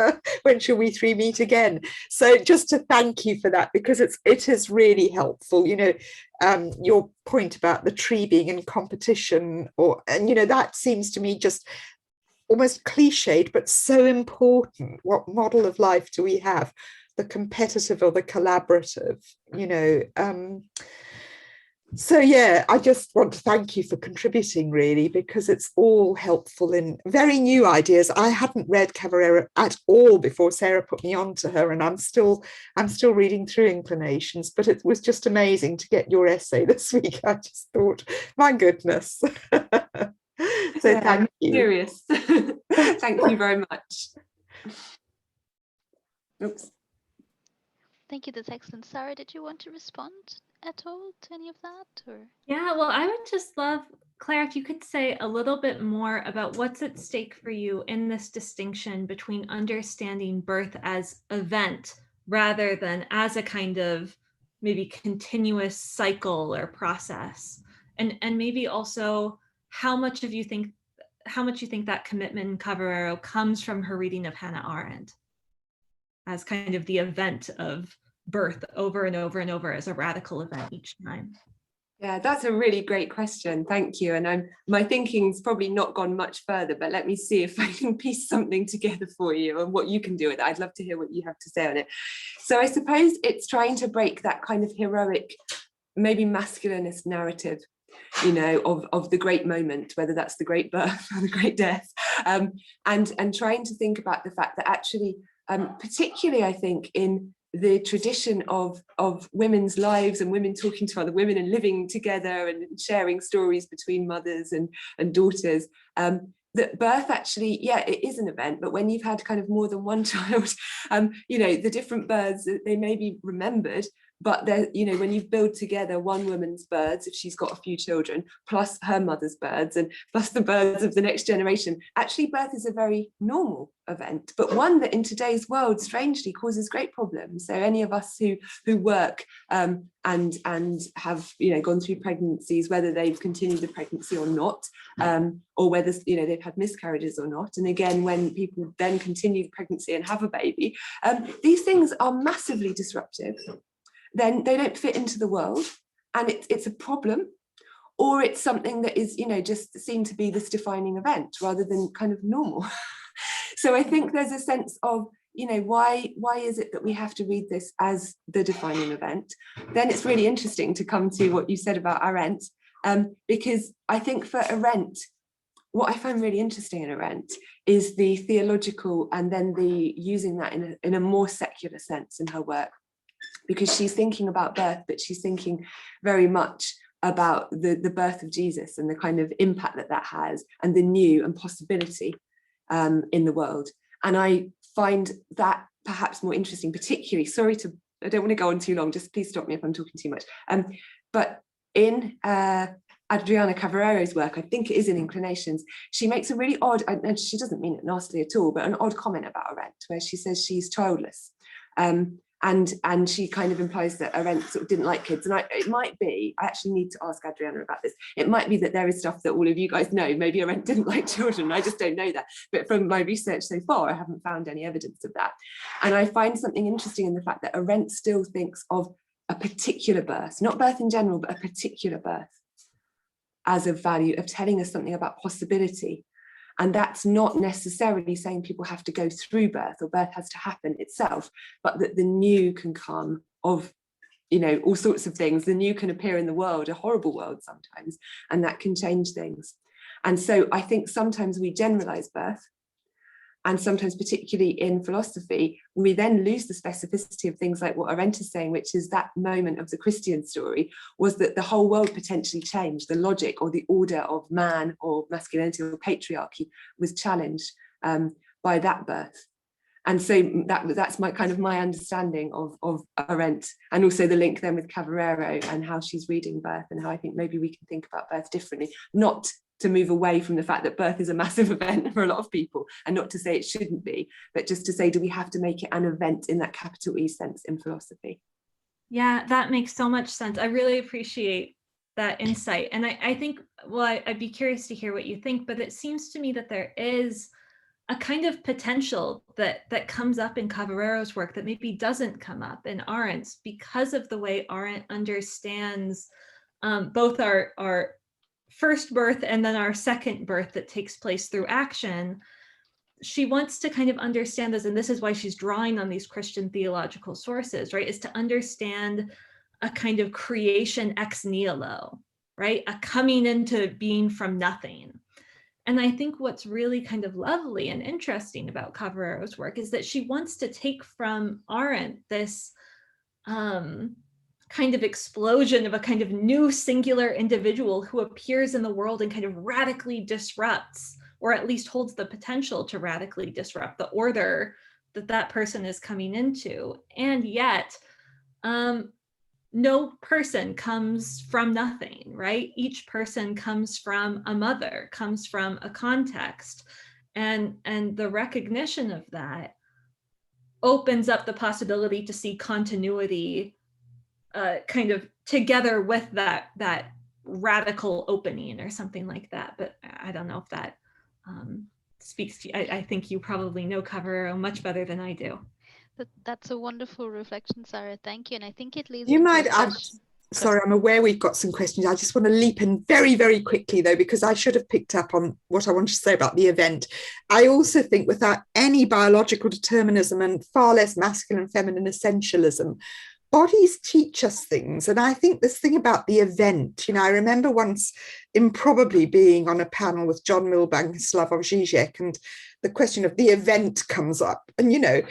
when shall we three meet again. So just to thank you for that, because it is really helpful. You know, your point about the tree being in competition, and you know, that seems to me just almost cliched, but so important. What model of life do we have? The competitive or the collaborative, you know? So yeah, I just want to thank you for contributing, really, because it's all helpful in very new ideas. I hadn't read Cavarero at all before Sarah put me on to her, and I'm still reading through Inclinations, but it was just amazing to get your essay this week. I just thought, my goodness. So yeah, thank you. Serious. Thank you very much. Oops. Thank you, that's excellent. Sarah, did you want to respond at all to any of that? Or? Yeah, well, I would just love, Claire, if you could say a little bit more about what's at stake for you in this distinction between understanding birth as event rather than as a kind of maybe continuous cycle or process, and maybe also how much you think that commitment in Cavarero comes from her reading of Hannah Arendt as kind of the event of birth over and over and over as a radical event each time. Yeah, that's a really great question. Thank you. And my thinking's probably not gone much further, but let me see if I can piece something together for you and what you can do with it. I'd love to hear what you have to say on it. So I suppose it's trying to break that kind of heroic, maybe masculinist narrative, you know, of the great moment, whether that's the great birth or the great death, and trying to think about the fact that actually, particularly I think in the tradition of women's lives and women talking to other women and living together and sharing stories between mothers and daughters, that birth actually, yeah, it is an event, but when you've had kind of more than one child, you know, the different births, they may be remembered, but they're, you know, when you build together one woman's births, if she's got a few children, plus her mother's births, and plus the births of the next generation, actually birth is a very normal event, but one that in today's world strangely causes great problems. So any of us who work and have, you know, gone through pregnancies, whether they've continued the pregnancy or not, or whether, you know, they've had miscarriages or not, and again when people then continue the pregnancy and have a baby, these things are massively disruptive. Then they don't fit into the world, and it's a problem, or it's something that is, you know, just seen to be this defining event rather than kind of normal. So I think there's a sense of, you know, why is it that we have to read this as the defining event? Then it's really interesting to come to what you said about Arendt, because I think for Arendt, what I find really interesting in Arendt is the theological and then the using that in a more secular sense in her work, because she's thinking about birth, but she's thinking very much about the birth of Jesus and the kind of impact that has and the new and possibility in the world. And I find that perhaps more interesting, particularly, I don't want to go on too long, just please stop me if I'm talking too much. But in Adriana Cavarero's work, I think it is in Inclinations, she makes a really odd, and she doesn't mean it nastily at all, but an odd comment about Arendt, where she says she's childless. And she kind of implies that Arendt sort of didn't like kids. And it might be, I actually need to ask Adriana about this. It might be that there is stuff that all of you guys know. Maybe Arendt didn't like children. I just don't know that. But from my research so far, I haven't found any evidence of that. And I find something interesting in the fact that Arendt still thinks of a particular birth, not birth in general, but a particular birth as of value, of telling us something about possibility. And that's not necessarily saying people have to go through birth or birth has to happen itself, but that the new can come of, you know, all sorts of things. The new can appear in the world, a horrible world sometimes, and that can change things. And so I think sometimes we generalize birth, and sometimes, particularly in philosophy, we then lose the specificity of things like what Arendt is saying, which is that moment of the Christian story was that the whole world potentially changed. The logic or the order of man or masculinity or patriarchy was challenged by that birth. And so that's my kind of my understanding of Arendt, and also the link then with Cavarero and how she's reading birth, and how I think maybe we can think about birth differently, not to move away from the fact that birth is a massive event for a lot of people, and not to say it shouldn't be, but just to say, do we have to make it an event in that capital E sense in philosophy? Yeah, that makes so much sense. I really appreciate that insight. And I think, well, I'd be curious to hear what you think, but it seems to me that there is a kind of potential that comes up in Cavarero's work that maybe doesn't come up in Arendt's, because of the way Arendt understands both our first birth and then our second birth that takes place through action. She wants to kind of understand this, and this is why she's drawing on these Christian theological sources, right, is to understand a kind of creation ex nihilo, right, a coming into being from nothing. And I think what's really kind of lovely and interesting about Cavarero's work is that she wants to take from Arendt this kind of explosion of a kind of new singular individual who appears in the world and kind of radically disrupts, or at least holds the potential to radically disrupt the order that person is coming into. And yet, no person comes from nothing, right? Each person comes from a mother, comes from a context. And the recognition of that opens up the possibility to see continuity kind of together with that radical opening or something like that. But I don't know if that speaks to you. I think you probably know Cavarero much better than I do. That's a wonderful reflection, Sarah. Thank you. And I think it leads You into might a add, question. sorry, I'm aware we've got some questions. I just want to leap in very, very quickly, though, because I should have picked up on what I wanted to say about the event. I also think without any biological determinism and far less masculine, feminine essentialism, bodies teach us things. And I think this thing about the event, you know, I remember once improbably being on a panel with John Milbank and Slavoj Žižek, and the question of the event comes up. And, you know,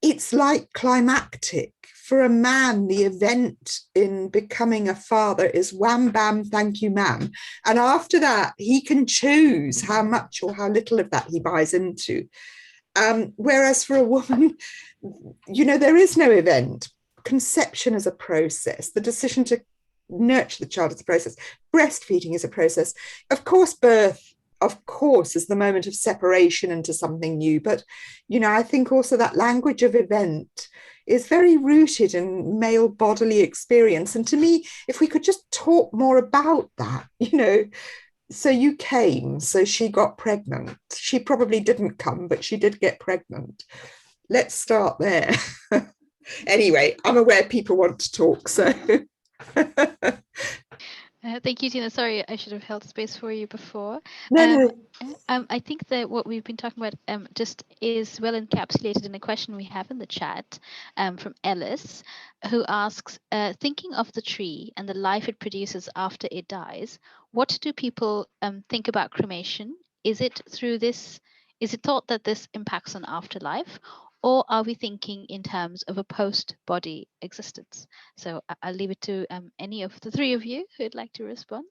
it's like climactic. For a man, the event in becoming a father is wham, bam, thank you, ma'am. And after that, he can choose how much or how little of that he buys into. Whereas for a woman, you know, there is no event. Conception is a process. The decision to nurture the child is a process. Breastfeeding is a process. Of course, birth, of course, is the moment of separation into something new. But, you know, I think also that language of event is very rooted in male bodily experience. And to me, if we could just talk more about that, you know, so you came, so she got pregnant. She probably didn't come, but she did get pregnant. Let's start there. Anyway, I'm aware people want to talk, so. Thank you, Tina. Sorry, I should have held space for you before. No. I think that what we've been talking about just is well encapsulated in a question we have in the chat from Ellis, who asks, thinking of the tree and the life it produces after it dies, what do people think about cremation? Is it thought that this impacts on afterlife? Or are we thinking in terms of a post-body existence? So I'll leave it to any of the three of you who'd like to respond.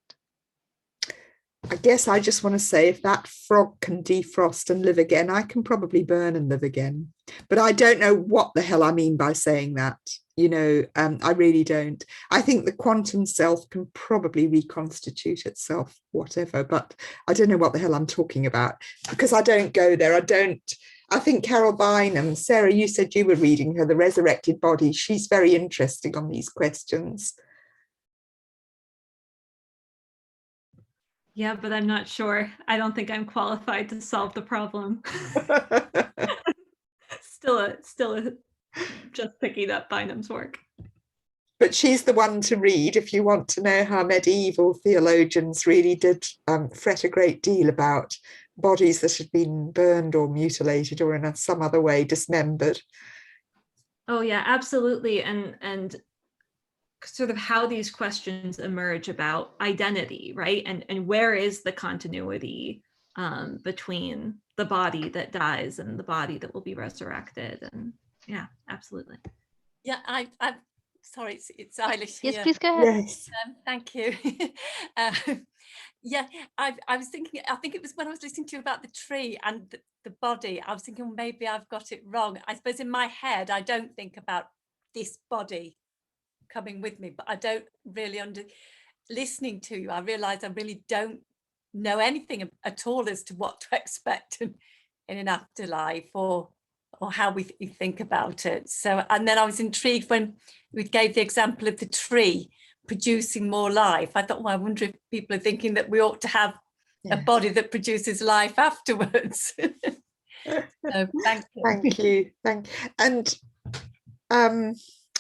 I guess I just want to say, if that frog can defrost and live again, I can probably burn and live again. But I don't know what the hell I mean by saying that. You know, I really don't. I think the quantum self can probably reconstitute itself, whatever, but I don't know what the hell I'm talking about, because I don't go there. I think Carol Bynum, Sarah, you said you were reading her, The Resurrected Body. She's very interesting on these questions. Yeah, but I'm not sure. I don't think I'm qualified to solve the problem. Still just picking up Bynum's work. But she's the one to read if you want to know how medieval theologians really did fret a great deal about bodies that had been burned or mutilated or in some other way dismembered. Oh yeah, absolutely. And sort of how these questions emerge about identity, right? And where is the continuity between the body that dies and the body that will be resurrected? And yeah, absolutely. Yeah, I sorry, it's Eilish here. Yes, please go ahead. Yes. Thank you. Yeah, I was thinking, I think it was when I was listening to you about the tree and the body, I was thinking, well, maybe I've got it wrong. I suppose in my head, I don't think about this body coming with me, but I don't really listening to you, I realize I really don't know anything at all as to what to expect in an afterlife or how we think about it. So, and then I was intrigued when we gave the example of the tree producing more life. I thought, well, I wonder if people are thinking that we ought to have a body that produces life afterwards. So, thank you. And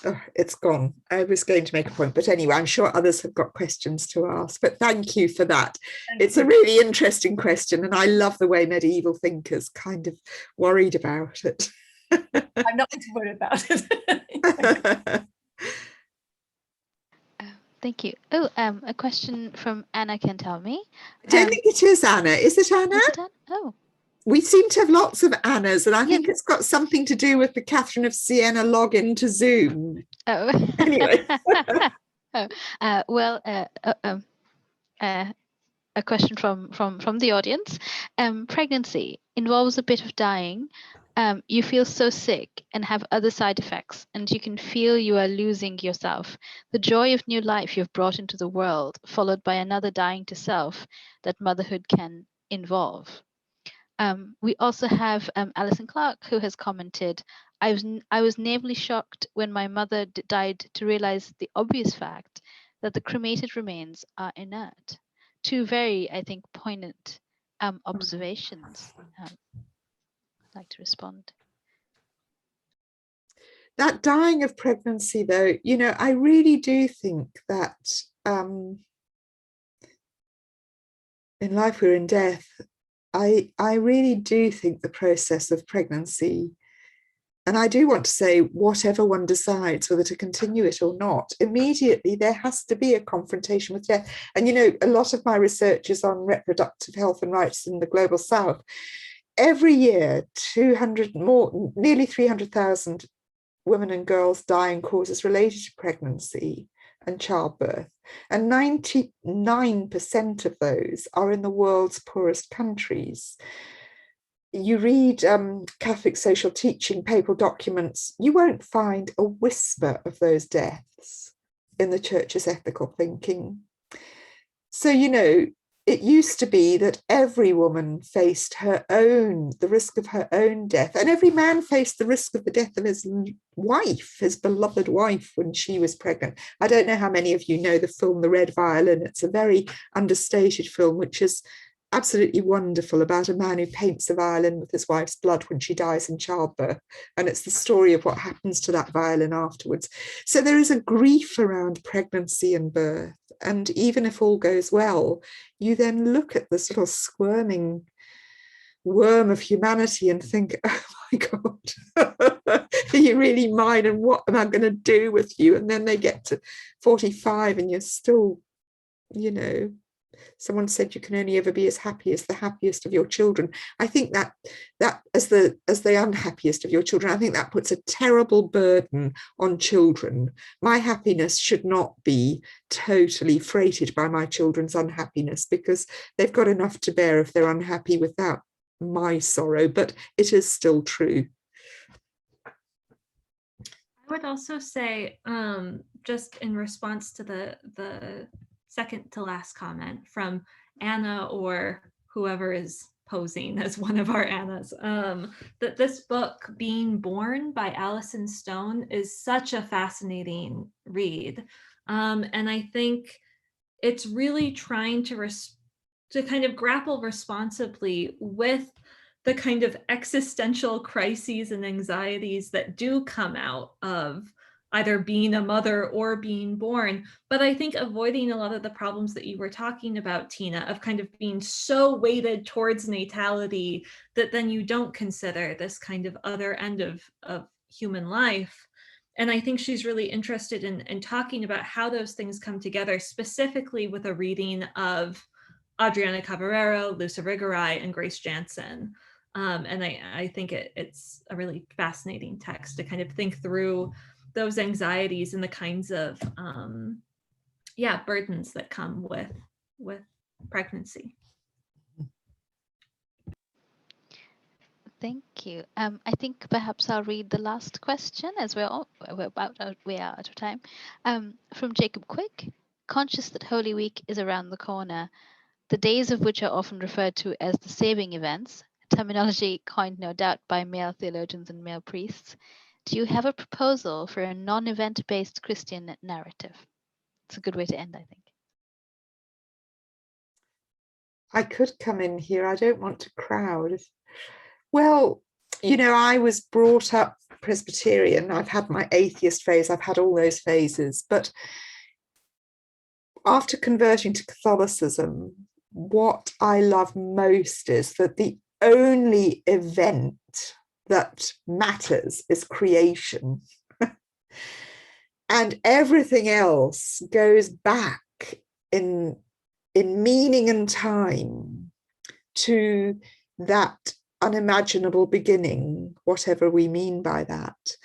oh, it's gone. I was going to make a point, but anyway, I'm sure others have got questions to ask, but thank you for that. It's a really interesting question, and I love the way medieval thinkers kind of worried about it. I'm not going to worry about it. Thank you. Oh, a question from Anna can tell me. I don't think it is Anna. Is it Anna? Is it Anna? Oh. We seem to have lots of Annas, and I think it's got something to do with the Catherine of Siena login to Zoom. Oh. Anyway. A question from the audience. Pregnancy involves a bit of dying. You feel so sick and have other side effects, and you can feel you are losing yourself. The joy of new life you've brought into the world, followed by another dying to self that motherhood can involve. We also have Alison Clark, who has commented, I was naively shocked when my mother died to realize the obvious fact that the cremated remains are inert. Two very, I think, poignant observations. I'd like to respond. That dying of pregnancy, though, you know, I really do think that in life we're in death. I really do think the process of pregnancy, and I do want to say whatever one decides, whether to continue it or not, immediately there has to be a confrontation with death. And, you know, a lot of my research is on reproductive health and rights in the global south. Every year, nearly 300,000 women and girls die in causes related to pregnancy and childbirth. And 99% of those are in the world's poorest countries. You read Catholic social teaching, papal documents, you won't find a whisper of those deaths in the church's ethical thinking. So, you know, it used to be that every woman faced the risk of her own death, and every man faced the risk of the death of his wife, his beloved wife, when she was pregnant. I don't know how many of you know the film The Red Violin. It's a very understated film, which is absolutely wonderful, about a man who paints a violin with his wife's blood when she dies in childbirth. And it's the story of what happens to that violin afterwards. So there is a grief around pregnancy and birth. And even if all goes well, you then look at this little squirming worm of humanity and think, oh my God, are you really mine? And what am I going to do with you? And then they get to 45 and you're still, you know, someone said you can only ever be as happy as the happiest of your children. I think that as the unhappiest of your children, I think that puts a terrible burden on children. My happiness should not be totally freighted by my children's unhappiness, because they've got enough to bear if they're unhappy without my sorrow, but it is still true. I would also say, just in response to the second to last comment from Anna or whoever is posing as one of our Annas, that this book, Being Born by Alison Stone, is such a fascinating read. And I think it's really trying to kind of grapple responsibly with the kind of existential crises and anxieties that do come out of either being a mother or being born, but I think avoiding a lot of the problems that you were talking about, Tina, of kind of being so weighted towards natality that then you don't consider this kind of other end of human life. And I think she's really interested in talking about how those things come together, specifically with a reading of Adriana Cavarero, Luce Irigaray, and Grace Jantzen. And I think it's a really fascinating text to kind of think through those anxieties and the kinds of burdens that come with pregnancy. Thank you. I think perhaps I'll read the last question as we are out of time. From Jacob Quick: conscious that Holy Week is around the corner, the days of which are often referred to as the saving events, terminology coined no doubt by male theologians and male priests, do you have a proposal for a non-event based Christian narrative? It's a good way to end, I think. I could come in here. I don't want to crowd. Well, you know, I was brought up Presbyterian. I've had my atheist phase. I've had all those phases. But after converting to Catholicism, what I love most is that the only event that matters is creation. And everything else goes back in meaning and time to that unimaginable beginning, whatever we mean by that.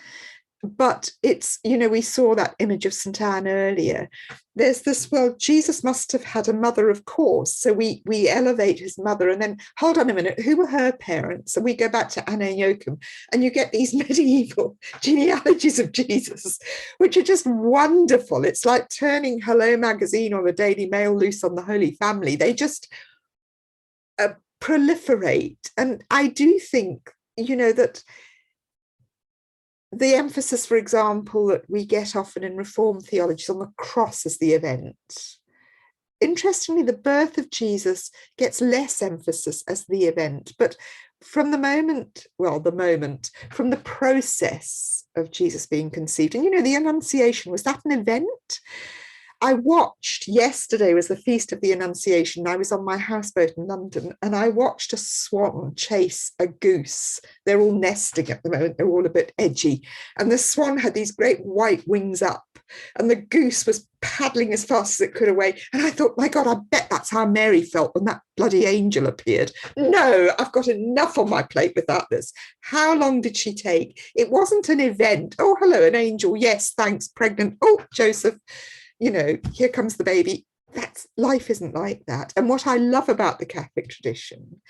But it's, you know, we saw that image of St. Anne earlier. There's this, well, Jesus must have had a mother, of course. So we elevate his mother and then, hold on a minute, who were her parents? And we go back to Anna Joachim and you get these medieval genealogies of Jesus, which are just wonderful. It's like turning Hello Magazine or the Daily Mail loose on the Holy Family. They just proliferate. And I do think, you know, that the emphasis, for example, that we get often in Reformed theology is on the cross as the event. Interestingly, the birth of Jesus gets less emphasis as the event, but from the process of Jesus being conceived. And, you know, the Annunciation, was that an event? I watched, yesterday was the Feast of the Annunciation. I was on my houseboat in London and I watched a swan chase a goose. They're all nesting at the moment. They're all a bit edgy. And the swan had these great white wings up and the goose was paddling as fast as it could away. And I thought, my God, I bet that's how Mary felt when that bloody angel appeared. No, I've got enough on my plate without this. How long did she take? It wasn't an event. Oh, hello, an angel. Yes, thanks, pregnant. Oh, Joseph. You know, here comes the baby. That's life isn't like that. And what I love about the Catholic tradition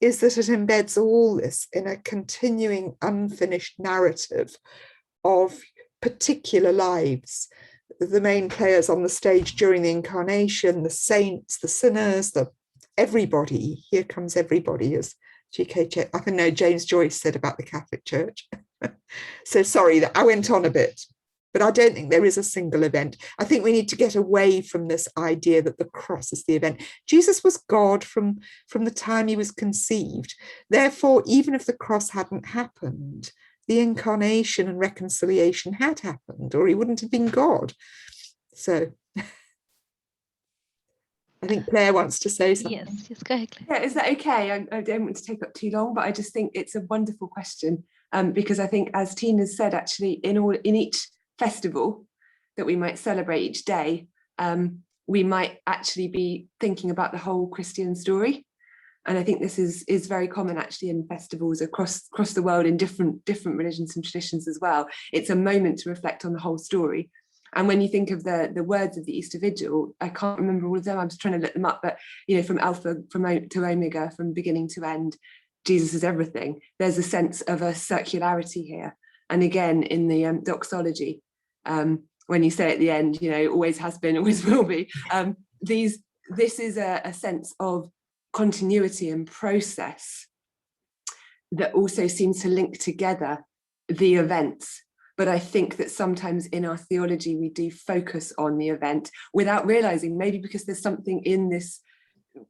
is that it embeds all this in a continuing unfinished narrative of particular lives. The main players on the stage during the incarnation, the saints, the sinners, everybody. Here comes everybody, as G.K. I know James Joyce said about the Catholic Church. So sorry that I went on a bit. But I don't think there is a single event. I think we need to get away from this idea that the cross is the event. Jesus was God from the time he was conceived. Therefore, even if the cross hadn't happened, the incarnation and reconciliation had happened, or he wouldn't have been God. So I think Claire wants to say something. Yes, go ahead, Claire. Yeah, is that okay? I don't want to take up too long, but I just think it's a wonderful question because I think, as Tina said, actually, in each festival that we might celebrate each day, we might actually be thinking about the whole Christian story. And I think this is very common actually in festivals across the world in different religions and traditions as well. It's a moment to reflect on the whole story. And when you think of the words of the Easter Vigil, I can't remember all of them, I'm just trying to look them up, but you know, from Alpha to Omega, from beginning to end, Jesus is everything. There's a sense of a circularity here. And again, in the doxology, when you say at the end, you know, always has been, always will be, this is a sense of continuity and process that also seems to link together the events. But I think that sometimes in our theology, we do focus on the event without realizing, maybe because there's something in this,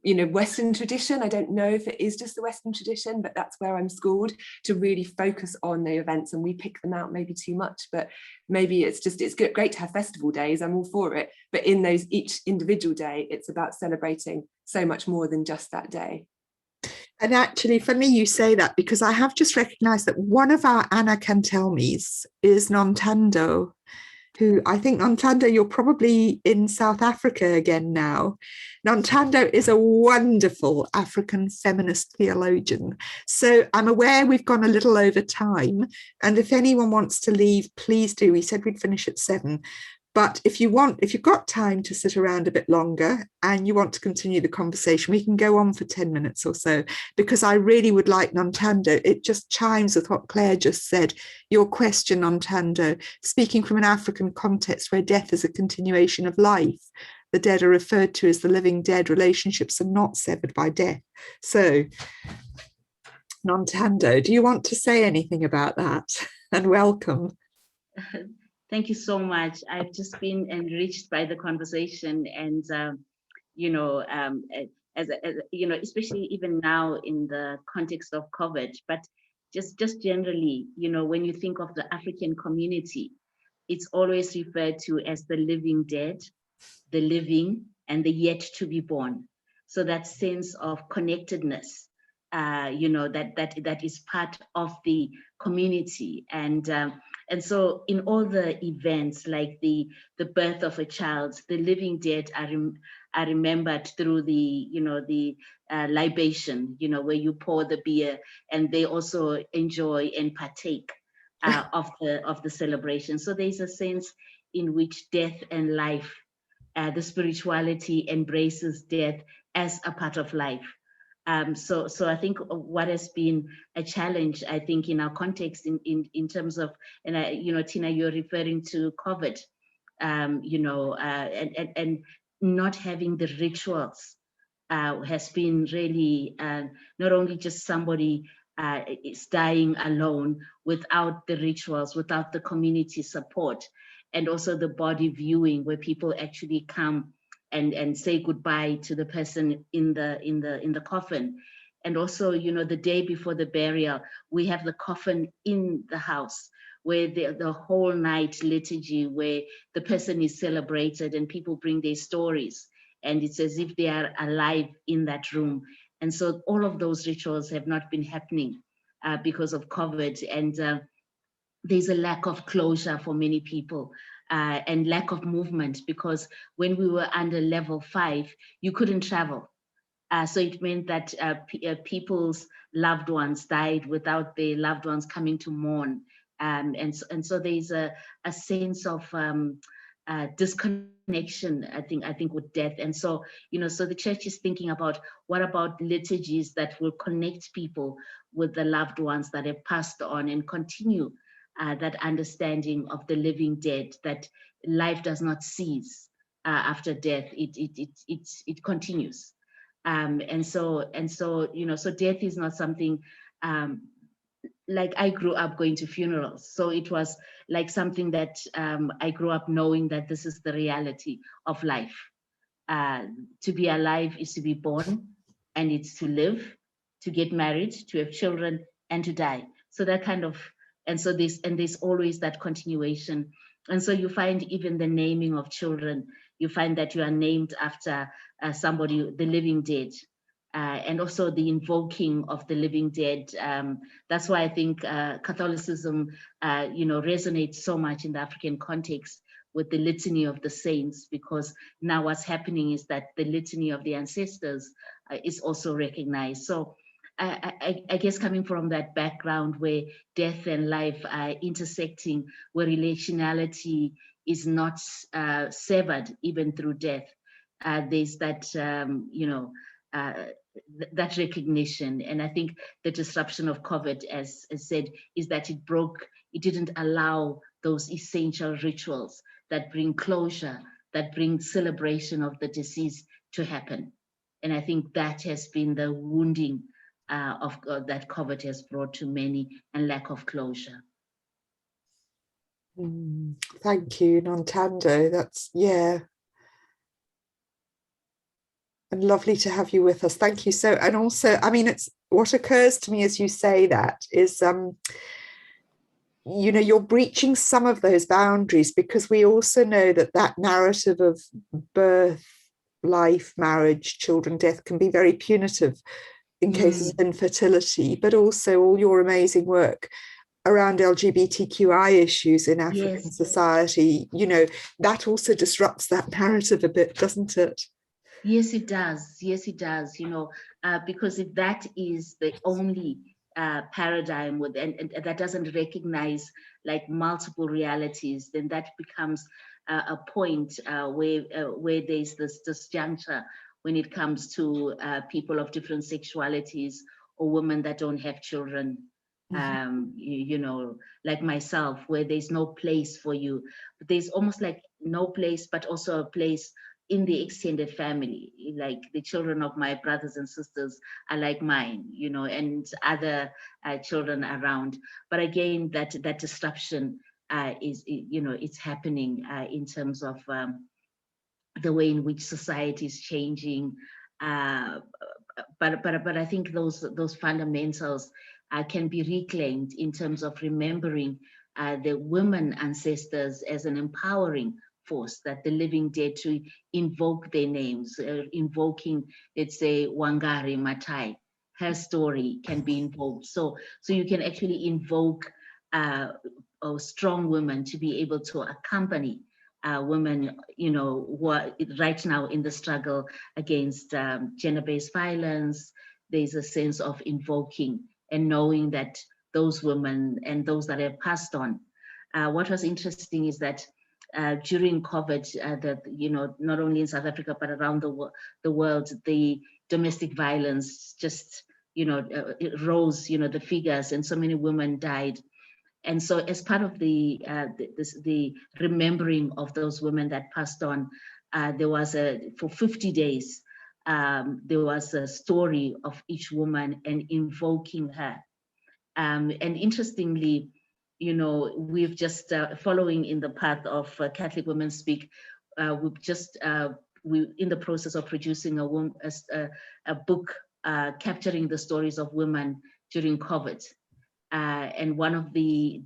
Western tradition. I don't know if it is just the Western tradition, but that's where I'm schooled, to really focus on the events, and we pick them out maybe too much. But maybe it's great to have festival days, I'm all for it, but in those each individual day, it's about celebrating so much more than just that day. And actually, funny you say that, because I have just recognized that one of our Anna Cantelmes is Nontando, who I think, Nontando, you're probably in South Africa again now. Nontando is a wonderful African feminist theologian. So I'm aware we've gone a little over time. And if anyone wants to leave, please do. We said we'd finish at 7. But if you've got time to sit around a bit longer and you want to continue the conversation, we can go on for 10 minutes or so, because I really would like, Nontando, it just chimes with what Claire just said. Your question, Nontando, speaking from an African context where death is a continuation of life, the dead are referred to as the living dead, relationships are not severed by death. So, Nontando, do you want to say anything about that? And welcome. Thank you so much. I've just been enriched by the conversation, and especially even now in the context of COVID, but just generally, when you think of the African community, it's always referred to as the living dead, the living, and the yet to be born. So that sense of connectedness, that is part of the community, and so in all the events, like the birth of a child, the living dead are remembered through the libation, where you pour the beer, and they also enjoy and partake of the celebration. So there's a sense in which death and life, the spirituality embraces death as a part of life. So I think what has been a challenge, I think, in our context, in terms of, and Tina, you're referring to COVID, and not having the rituals has been really not only just somebody is dying alone without the rituals, without the community support, and also the body viewing, where people actually come and say goodbye to the person in the coffin. And also, the day before the burial, we have the coffin in the house, where the whole night liturgy, where the person is celebrated and people bring their stories, and it's as if they are alive in that room. And so all of those rituals have not been happening because of COVID, and there's a lack of closure for many people. And lack of movement, because when we were under level 5, you couldn't travel. So it meant that people's loved ones died without their loved ones coming to mourn. And so there's a sense of disconnection, I think, with death. And so, so the church is thinking about, what about liturgies that will connect people with the loved ones that have passed on, and continue that understanding of the living dead, that life does not cease after death; it continues, and so so death is not something like I grew up going to funerals, so it was like something that I grew up knowing that this is the reality of life. To be alive is to be born, and it's to live, to get married, to have children, and to die. So that kind of. And so there's always that continuation. And so you find even the naming of children, you find that you are named after somebody, the living dead, and also the invoking of the living dead. That's why I think Catholicism, resonates so much in the African context with the litany of the saints, because now what's happening is that the litany of the ancestors is also recognized. So I guess coming from that background where death and life are intersecting, where relationality is not severed even through death, there's that, that recognition. And I think the disruption of COVID, as said, is that it didn't allow those essential rituals that bring closure, that bring celebration of the deceased to happen. And I think that has been the wounding that COVID has brought to many, and lack of closure. Thank you, Nontando. That's, yeah. And lovely to have you with us. Thank you. So, and also, I mean, it's what occurs to me as you say that is, you know, you're breaching some of those boundaries, because we also know that that narrative of birth, life, marriage, children, death can be very punitive in cases of infertility, but also all your amazing work around LGBTQI issues in African society, you know, that also disrupts that narrative a bit, doesn't it? Yes, it does. Yes, it does. You know, because if that is the only paradigm with, and that doesn't recognize like multiple realities, then that becomes a point where there's this disjuncture when it comes to people of different sexualities, or women that don't have children. You know, like myself, where there's no place for you, but there's almost like no place, but also a place in the extended family. Like the children of my brothers and sisters are like mine, you know, and other children around. But again, that disruption is, you know, it's happening in terms of the way in which society is changing. But I think those fundamentals can be reclaimed in terms of remembering the women ancestors as an empowering force, that the living dead, to invoke their names, invoking, let's say, Wangari Maathai, her story can be invoked. So you can actually invoke strong women to be able to accompany women, you know, who are right now in the struggle against gender-based violence. There's a sense of invoking and knowing that those women and those that have passed on. What was interesting is that during COVID, that, you know, not only in South Africa, but around the world, the domestic violence just, you know, it rose, you know, the figures, and so many women died. And so as part of the remembering of those women that passed on, there was for 50 days, there was a story of each woman and invoking her. And interestingly, you know, we've just, following in the path of Catholic Women Speak, we've just, we're in the process of producing a book capturing the stories of women during COVID. And one of the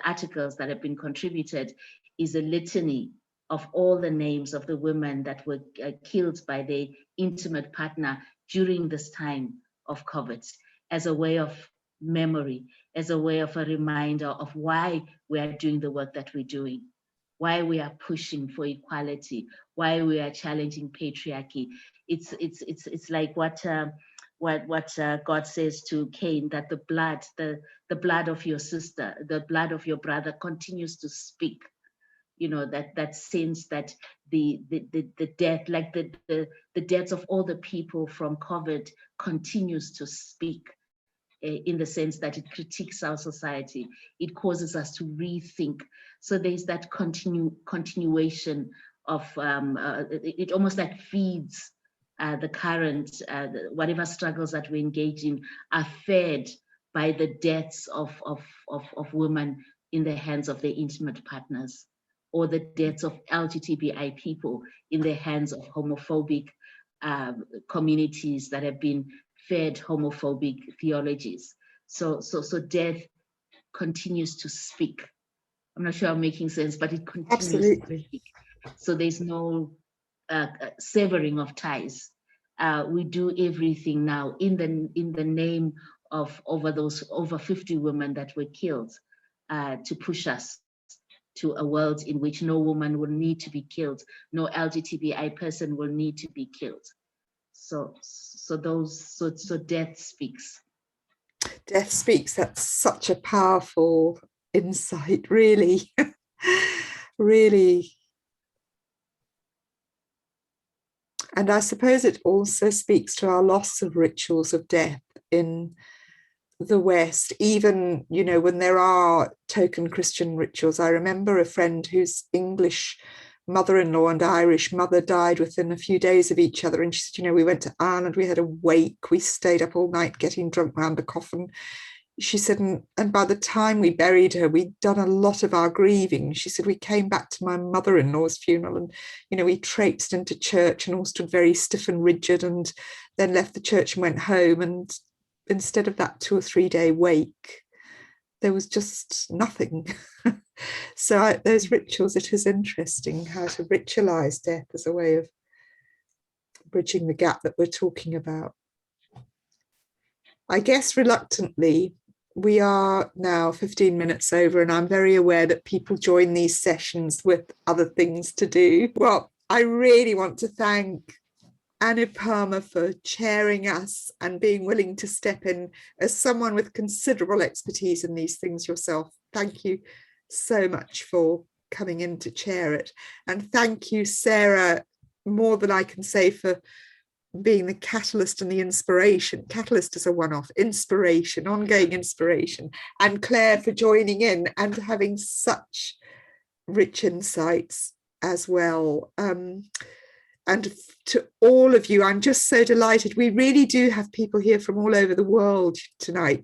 articles that have been contributed is a litany of all the names of the women that were killed by their intimate partner during this time of COVID, as a way of memory, as a way of a reminder of why we are doing the work that we're doing, why we are pushing for equality, why we are challenging patriarchy. It's like what God says to Cain, that the blood of your sister, the blood of your brother continues to speak. You know, that sense that the death, like the deaths of all the people from COVID continues to speak, in the sense that it critiques our society. It causes us to rethink. So there's that continuation of, it almost like feeds the current, whatever struggles that we engage in are fed by the deaths of women in the hands of their intimate partners, or the deaths of LGBTI people in the hands of homophobic communities that have been fed homophobic theologies. So death continues to speak. I'm not sure I'm making sense, but it continues to speak. So there's no severing of ties. We do everything now in the name of over 50 women that were killed, to push us to a world in which no woman will need to be killed, no LGBTI person will need to be killed. So death speaks. Death speaks. That's such a powerful insight, really. Really. And I suppose it also speaks to our loss of rituals of death in the West, even, you know, when there are token Christian rituals. I remember a friend whose English mother-in-law and Irish mother died within a few days of each other. And she said, we went to Ireland, we had a wake, we stayed up all night getting drunk round the coffin. She said, and by the time we buried her, we'd done a lot of our grieving. She said, we came back to my mother-in-law's funeral and, we traipsed into church and all stood very stiff and rigid, and then left the church and went home. And instead of that 2 or 3 day wake, there was just nothing. So those rituals, it is interesting how to ritualize death as a way of bridging the gap that we're talking about. I guess reluctantly, we are now 15 minutes over, and I'm very aware that people join these sessions with other things to do. Well, I really want to thank Anupama for chairing us and being willing to step in as someone with considerable expertise in these things yourself. Thank you so much for coming in to chair it. And thank you, Sarah, more than I can say, for being the catalyst and the inspiration. Catalyst is a one-off, inspiration, ongoing inspiration. And Claire for joining in and having such rich insights as well. And to all of you, I'm just so delighted. We really do have people here from all over the world tonight.